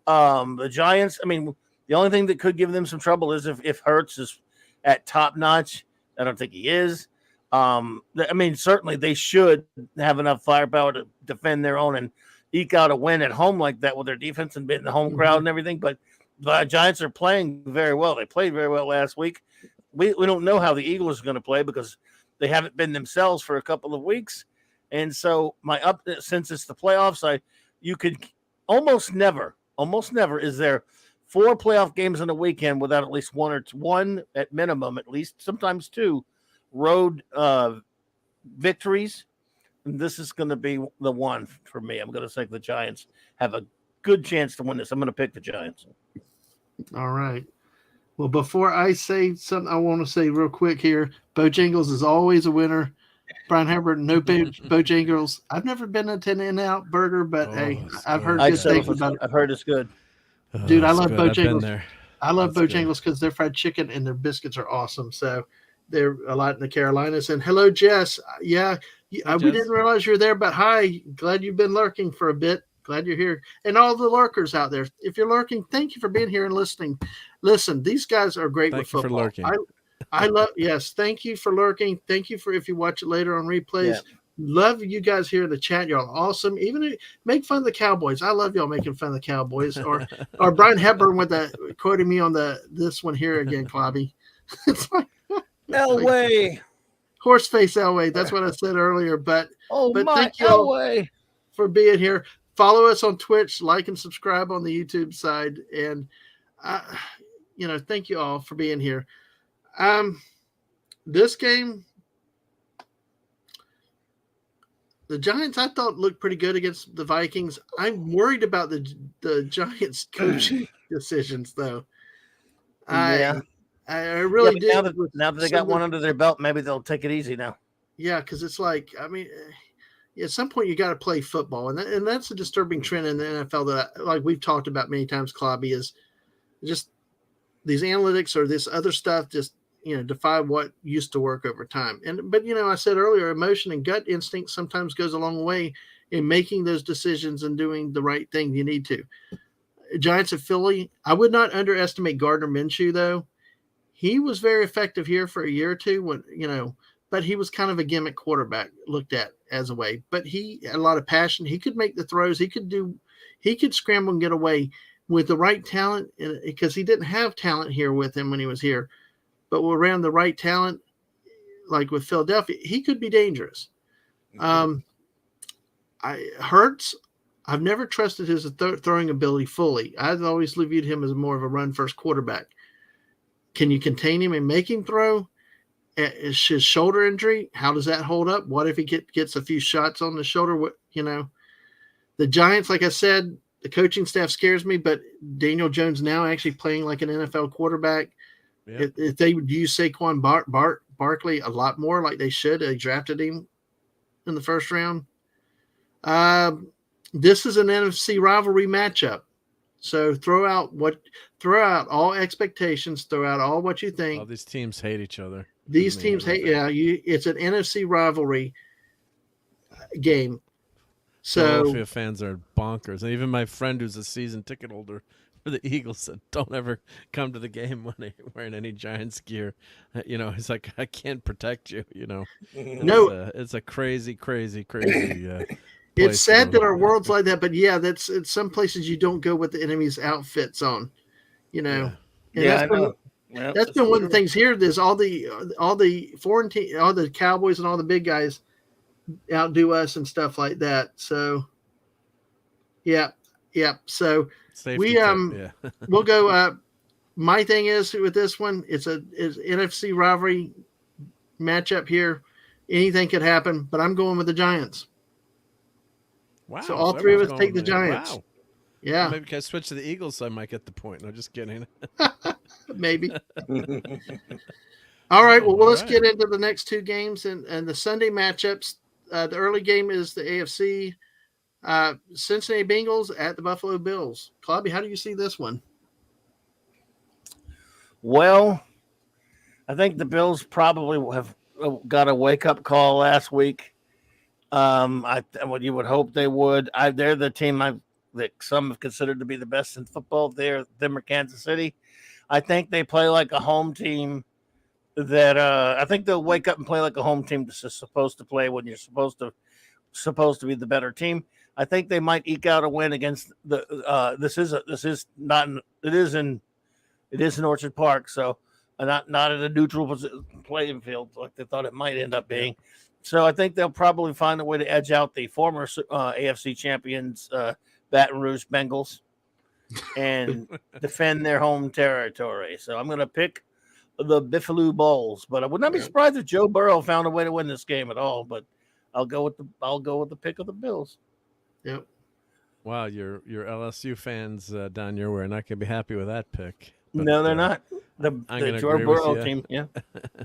the Giants, the only thing that could give them some trouble is if Hurts is at top notch. I don't think he is. Certainly they should have enough firepower to defend their own and eke out a win at home like that with their defense and being the home crowd and everything. But the Giants are playing very well. They played very well last week. we don't know how the Eagles are going to play because they haven't been themselves for a couple of weeks. And so since it's the playoffs, you could almost never is there 4 playoff games in a weekend without at least one at minimum, at least sometimes 2 road victories. And this is going to be the one for me. I'm going to say the Giants have a good chance to win this. I'm going to pick the Giants. All right. Well, before I say something, I want to say real quick here, Bojangles is always a winner. Brian Herbert, no Bojangles. I've never been to an In-N-Out burger, but hey, I've heard good things about it. I've heard it's good. Dude, I love Bojangles. I've been there. I love Bojangles because their fried chicken and their biscuits are awesome. So they're a lot in the Carolinas. And hello, Jess. Yeah, we didn't realize you were there, but hi. Glad you've been lurking for a bit. Glad you're here. And all the lurkers out there, if you're lurking, thank you for being here and listening. Listen, these guys are great with football. Thank you for lurking. I love, yes, thank you for lurking. Thank you for if you watch it later on replays. Yeah. Love you guys here in the chat. Y'all are awesome. Even make fun of the Cowboys. I love y'all making fun of the Cowboys. Or Brian Hepburn quoting me on this one here again, Clobby. It's like Elway. Horseface Elway. That's what I said earlier. But thank you all for being here. Follow us on Twitch, like and subscribe on the YouTube side. And thank you all for being here. This game, the Giants, I thought looked pretty good against the Vikings. I'm worried about the Giants coaching decisions, though. Yeah, I really do. Now that they got one under their belt, maybe they'll take it easy now. Yeah, because it's like, I mean, at some point you got to play football, and that's a disturbing trend in the NFL that, like we've talked about many times, Clobby, is just these analytics or this other stuff just defy what used to work over time. But I said earlier, emotion and gut instinct sometimes goes a long way in making those decisions and doing the right thing you need to. Giants of Philly, I would not underestimate Gardner Minshew, though. He was very effective here for a year or two but he was kind of a gimmick quarterback looked at as a way. But he had a lot of passion. He could make the throws. He could scramble and get away with the right talent, because he didn't have talent here with him when he was here. But around the right talent, like with Philadelphia, he could be dangerous. Hurts, I've never trusted his throwing ability fully. I've always viewed him as more of a run-first quarterback. Can you contain him and make him throw? Is his shoulder injury, how does that hold up? What if he gets a few shots on the shoulder? The Giants, like I said, the coaching staff scares me, but Daniel Jones now actually playing like an NFL quarterback. Yeah. If they would use Saquon Barkley a lot more like they should, they drafted him in the first round. This is an NFC rivalry matchup. So throw out all expectations, throw out all what you think. All these teams hate each other. These teams hate, it's an NFC rivalry game. So Philadelphia fans are bonkers. And even my friend who's a season ticket holder for the Eagles said, don't ever come to the game when they're wearing any Giants gear. He's like, I can't protect you, No. It's a crazy it's sad that our world's like that, but it's some places you don't go with the enemy's outfits on, Yeah. And that's been one of the things here. There's all the foreign team, all the Cowboys and all the big guys outdo us and stuff like that. So, yeah. So Safety we'll go. My thing is with this one, it's NFC rivalry matchup here. Anything could happen, but I'm going with the Giants. Wow! So all three of us take the Giants. Wow. Yeah. Maybe I switch to the Eagles, so I might get the point. No, just kidding. Maybe. All right. Well, let's get into the next two games and the Sunday matchups. The early game is the AFC. Cincinnati Bengals at the Buffalo Bills. Clobby, how do you see this one? Well, I think the Bills probably have got a wake-up call last week. What you would hope they would. They're the team that some have considered to be the best in football. Them or Kansas City. I think they play like a home team. I think they'll wake up and play like a home team that's supposed to play when you're supposed to be the better team. I think they might eke out a win against it is in Orchard Park. So not at a neutral playing field like they thought it might end up being. So I think they'll probably find a way to edge out the former AFC champions, Baton Rouge Bengals, and defend their home territory. So I'm going to pick the Buffalo Bulls, but I would not be surprised if Joe Burrow found a way to win this game at all. But I'll go with the pick of the Bills. Yep. Wow, your LSU fans down your way are not going to be happy with that pick. But, no, they're not. The Joe Burrow team, yeah.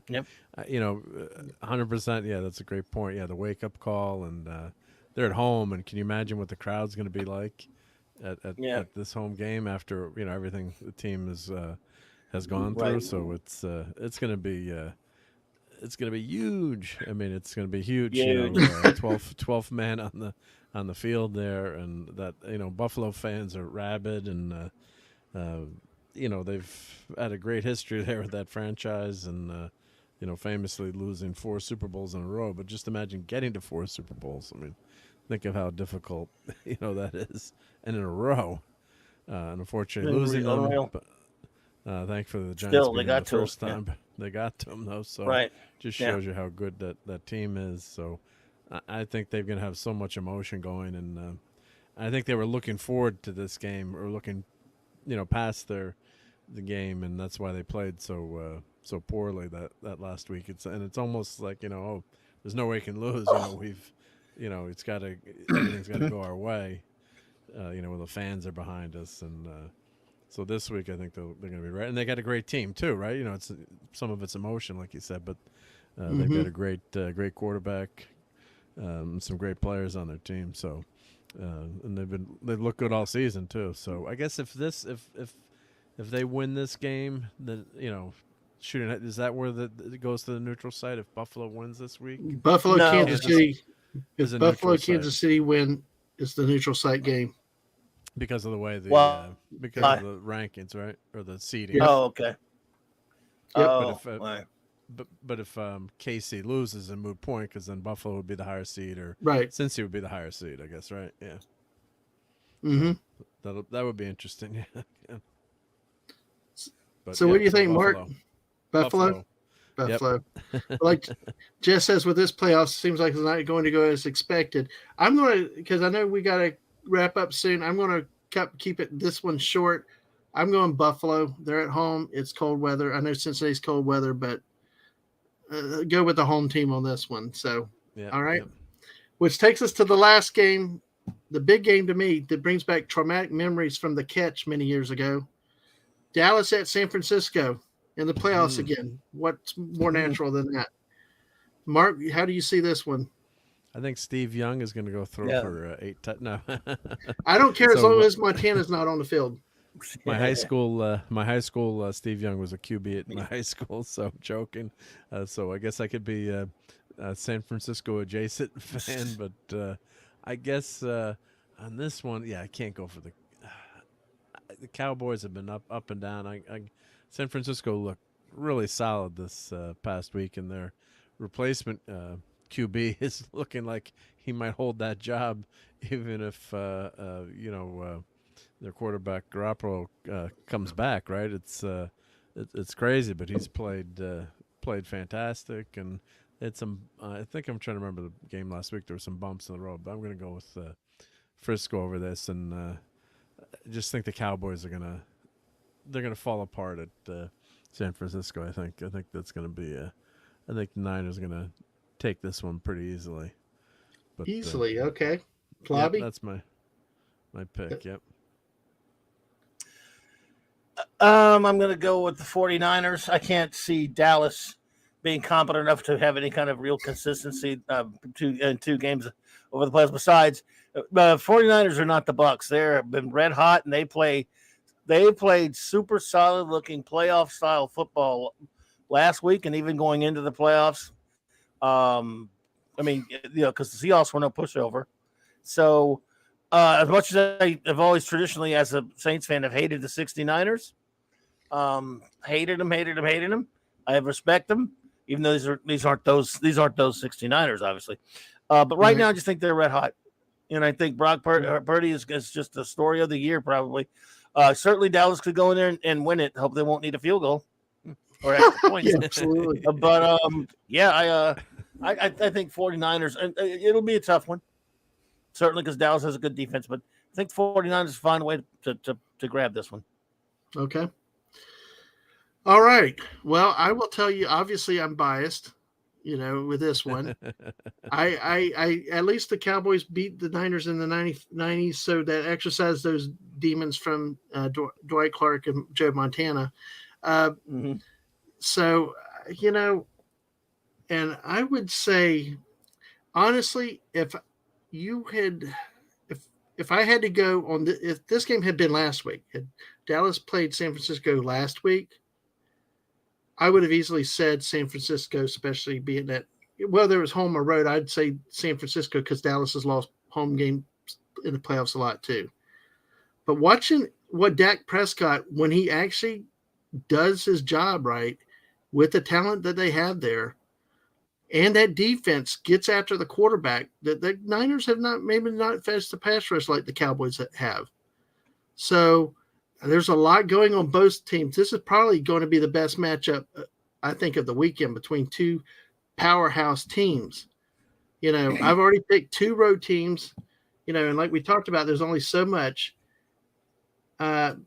Yep. 100%. Yeah, that's a great point. Yeah, the wake up call, and they're at home, and can you imagine what the crowd's going to be like at this home game after everything the team has gone through? So it's going to be. It's going to be huge. I mean, it's going to be huge. 12 man on the field there, and that Buffalo fans are rabid, and they've had a great history there with that franchise, and famously losing 4 Super Bowls in a row. But just imagine getting to 4 Super Bowls. I mean, think of how difficult that is, and in a row. And unfortunately, losing them. But, thankfully, the Giants beat them the first time. Yeah. They got to them though, so just shows you how good that team is. So I think they're going to have so much emotion going, and I think they were looking forward to this game, or looking, past the game, and that's why they played so poorly that last week. It's almost like there's no way we can lose. Everything's got to go our way. When the fans are behind us, and so this week I think they're going to be right, and they got a great team too, right? It's some of it's emotion, like you said, but they've got a great quarterback, some great players on their team. So, and they've looked good all season too. So I guess if they win this game, then shooting is that where it goes to the neutral site if Buffalo wins this week? Kansas City. If Buffalo Kansas City win, it's the neutral site game. Because of the way of the rankings, right, or the seeding. Yeah. Oh, okay. Yep. But if KC loses, a moot point, because then Buffalo would be the higher seed, or Cincy would be the higher seed, I guess, right? Yeah. Mm-hmm. That would be interesting. Yeah. So what do you think, Mark? Buffalo. Yep. Like Jess says, with this playoffs, seems like it's not going to go as expected. I'm going to, because I know we got to wrap up soon. I'm going to keep this one short. I'm going Buffalo. They're at home. It's cold weather. I know Cincinnati's cold weather, but go with the home team on this one. So, all right. Yep. Which takes us to the last game, the big game to me that brings back traumatic memories from the catch many years ago. Dallas at San Francisco in the playoffs again. What's more natural than that? Mark, how do you see this one? I think Steve Young is going to go throw for 8 No. I don't care as long as Montana's not on the field. My high school Steve Young was a QB at my high school, so I'm joking. So I guess I could be a San Francisco adjacent fan, but I guess on this one, I can't go for the Cowboys have been up and down. San Francisco looked really solid this past week, and their replacement QB is looking like he might hold that job, even if their quarterback Garoppolo comes back. Right? It's crazy, but he's played fantastic, and it's some. I think I'm trying to remember the game last week. There were some bumps in the road, but I'm going to go with Frisco over this, and I just think the Cowboys are they're gonna fall apart at San Francisco. I think that's gonna be I think the Niners are gonna take this one pretty easily. But, okay. Clobby? Yep, that's my pick. Yep. I'm gonna go with the 49ers. I can't see Dallas being competent enough to have any kind of real consistency in 2 games over the playoffs. Besides, 49ers are not the Bucs. They've been red hot, and they played super solid looking playoff style football last week, and even going into the playoffs. Because the Seahawks were no pushover. So, as much as I have always traditionally, as a Saints fan, have hated the 69ers, hated them. I have respect them, even though these aren't those 69ers, obviously. But right now, I just think they're red hot. And I think Brock Purdy is just the story of the year, probably. Certainly, Dallas could go in there and win it. Hope they won't need a field goal. or extra points. Yeah, absolutely. But I think 49ers, and it'll be a tough one, certainly because Dallas has a good defense, but I think 49ers find a way to grab this one. Okay. All right. Well, I will tell you, obviously I'm biased, with this one. I at least the Cowboys beat the Niners in the 90s, so that exercised those demons from Dwight Clark and Joe Montana. Mm-hmm. So, and I would say, honestly, if I had to go on, if this game had been last week, had Dallas played San Francisco last week, I would have easily said San Francisco, especially being that, whether it was home or road, I'd say San Francisco because Dallas has lost home games in the playoffs a lot too. But watching what Dak Prescott, when he actually does his job right with the talent that they have there, and that defense gets after the quarterback, that the Niners have maybe not faced the pass rush like the Cowboys have. So there's a lot going on both teams. This is probably going to be the best matchup, I think, of the weekend between two powerhouse teams. I've already picked two road teams, and like we talked about, there's only so much. Brian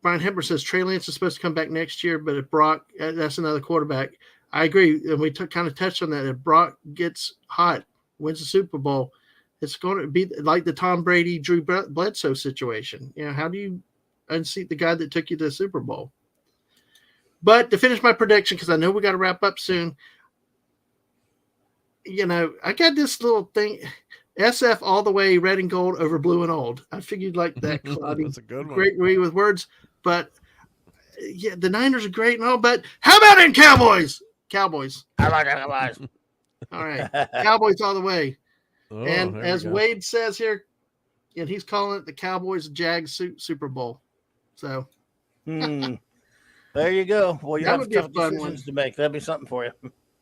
Hepburn says Trey Lance is supposed to come back next year, but if Brock, that's another quarterback. I agree, and we kind of touched on that. If Brock gets hot, wins the Super Bowl, it's going to be like the Tom Brady, Drew Bledsoe situation. How do you unseat the guy that took you to the Super Bowl? But to finish my prediction, because I know we got to wrap up soon, I got this little thing, SF all the way, red and gold over blue and old. I figured like that, Clobby. That's a good one. Great way with words, but yeah, the Niners are great and all, but how about in Cowboys? Cowboys. I like Cowboys. All right. Cowboys all the way. Oh, and there as we go. Wade says here, and he's calling it the Cowboys Jags Super Bowl. So there you go. Well, you That have would be a tough fun decisions one. to make. That'd be something for you.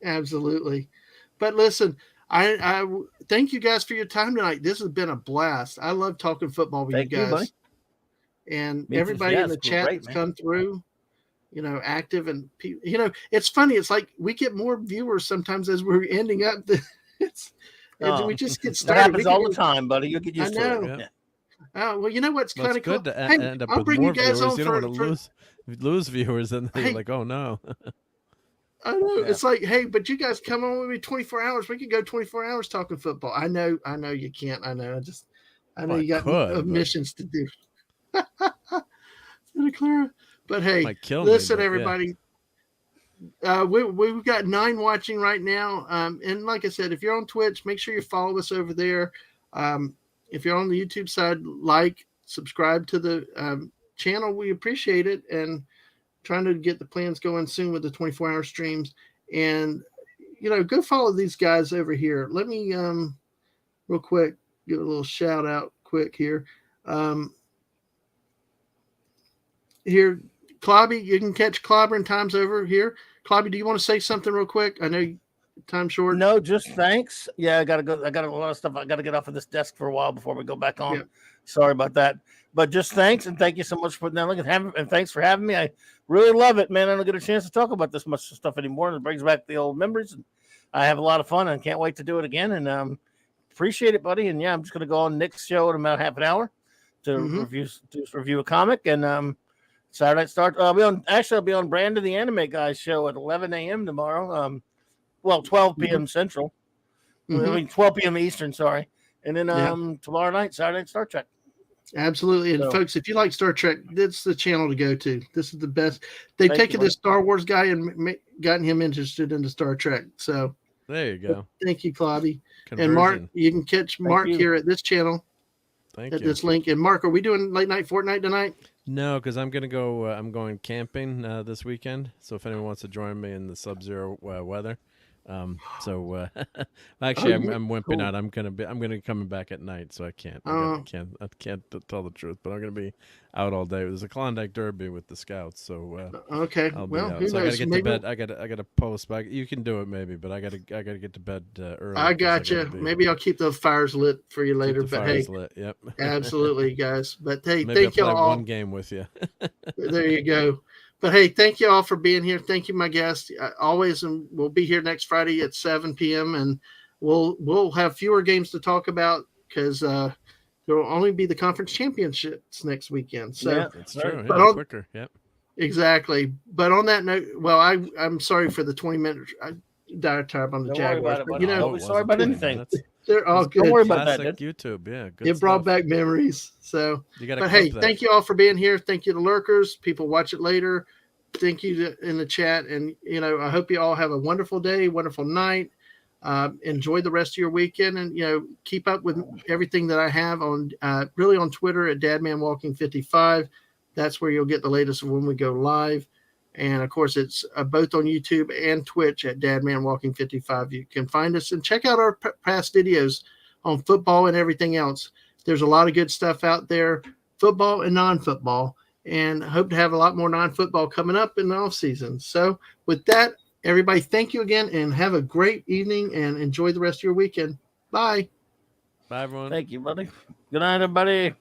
absolutely. But listen, I thank you guys for your time tonight. This has been a blast. I love talking football with Thank you you, guys. buddy. And Me too. everybody Yeah, in the it's chat great, that's man. come through, active, and it's funny. It's like we get more viewers sometimes as we're ending up. We just get That started. happens all the time, buddy. You'll get used to know. it. Yeah. Oh, well, you know what's Well, kind it's of cool? good to Hey, end up I'll with bring more you guys viewers. on You don't for want to lose viewers, and they're Hey. like, oh no. I know. Yeah. It's like, hey, but you guys come on with me 24 hours. We could go 24 hours talking football. I know you can't. I know. I know Well, you got I could, but- missions to do. Santa Clara. But hey, Might kill me, listen, but yeah. everybody. We've got 9 watching right now. And like I said, if you're on Twitch, make sure you follow us over there. If you're on the YouTube side, subscribe to the channel. We appreciate it. And trying to get the plans going soon with the 24-hour streams. And, go follow these guys over here. Let me, real quick, give a little shout out quick here. Here, Clobby, you can catch Clobber and Times over here. Clobby, do you want to say something real quick? I know time's short. No, just thanks. Yeah, I gotta go. I got a lot of stuff. I gotta get off of this desk for a while before we go back on. Yeah. Sorry about that. But just thanks, and thank you so much for now. And thanks for having me. I really love it, man. I don't get a chance to talk about this much stuff anymore, and it brings back the old memories. And I have a lot of fun, and can't wait to do it again. And appreciate it, buddy. And yeah, I'm just gonna go on Nick's show in about half an hour to review a comic. And Saturday night start. I'll be on Brandon the Anime Guys show at 11 a.m. tomorrow. 12 p.m. Central. I mean 12 p.m. Eastern. Sorry. And then tomorrow night, Saturday night Star Trek. Absolutely. And So- folks, if you like Star Trek, that's the channel to go to. This is the best. They've Thank you, taken buddy. this Star Wars guy and gotten him interested into Star Trek. So There you go. thank you, Clobby. Conversion. And Mark, you can catch Mark you. here at this channel, Thank at you. this link. And Mark, are we doing late night Fortnite tonight? No, because I'm gonna go. I'm going camping this weekend. So if anyone wants to join me in the sub-zero weather, actually, I'm wimping cool. out. I'm gonna be coming back at night, so I can't. I can't tell the truth, but I'm gonna be out all day. There's a Klondike Derby with the Scouts, so Okay. I'll be Well, out. who So I knows? gotta get Maybe to bed. I gotta post back. You can do it maybe, but I gotta get to bed early. I 'cause got you. gotta be- Maybe I'll keep those fires lit for you keep later. the But hey, fires lit. Yep. absolutely, guys. But hey, Maybe I'll thank play y'all all. one game with you. There you go. But hey, thank you all for being here. Thank you, my guest. Always, and we'll be here next Friday at 7 p.m. and we'll have fewer games to talk about because there will only be the conference championships next weekend. So Yeah, That's true. But Yeah, on- quicker. Yep. exactly. But on that note, well, I'm sorry for the 20-minute diatribe on the don't worry Jaguars. about it, But buddy. you know, Don't be sorry about anything. they're all Don't good. worry about that. Classic YouTube. Yeah, good It brought stuff. back memories. So, You got to but clip hey, that. thank you all for being here. Thank you to lurkers. People watch it later. Thank you in the chat. And, you know, I hope you all have a wonderful day, wonderful night. Enjoy the rest of your weekend and, you know, keep up with everything that I have on really on Twitter at DadmanWalking55. That's where you'll get the latest of when we go live. And of course, it's both on YouTube and Twitch at DadmanWalking55. You can find us and check out our past videos on football and everything else. There's a lot of good stuff out there, football and non-football, and hope to have a lot more non-football coming up in the off season. So with that, everybody, thank you again and have a great evening and enjoy the rest of your weekend. Bye. Bye, everyone. Thank you, buddy. Good night, everybody.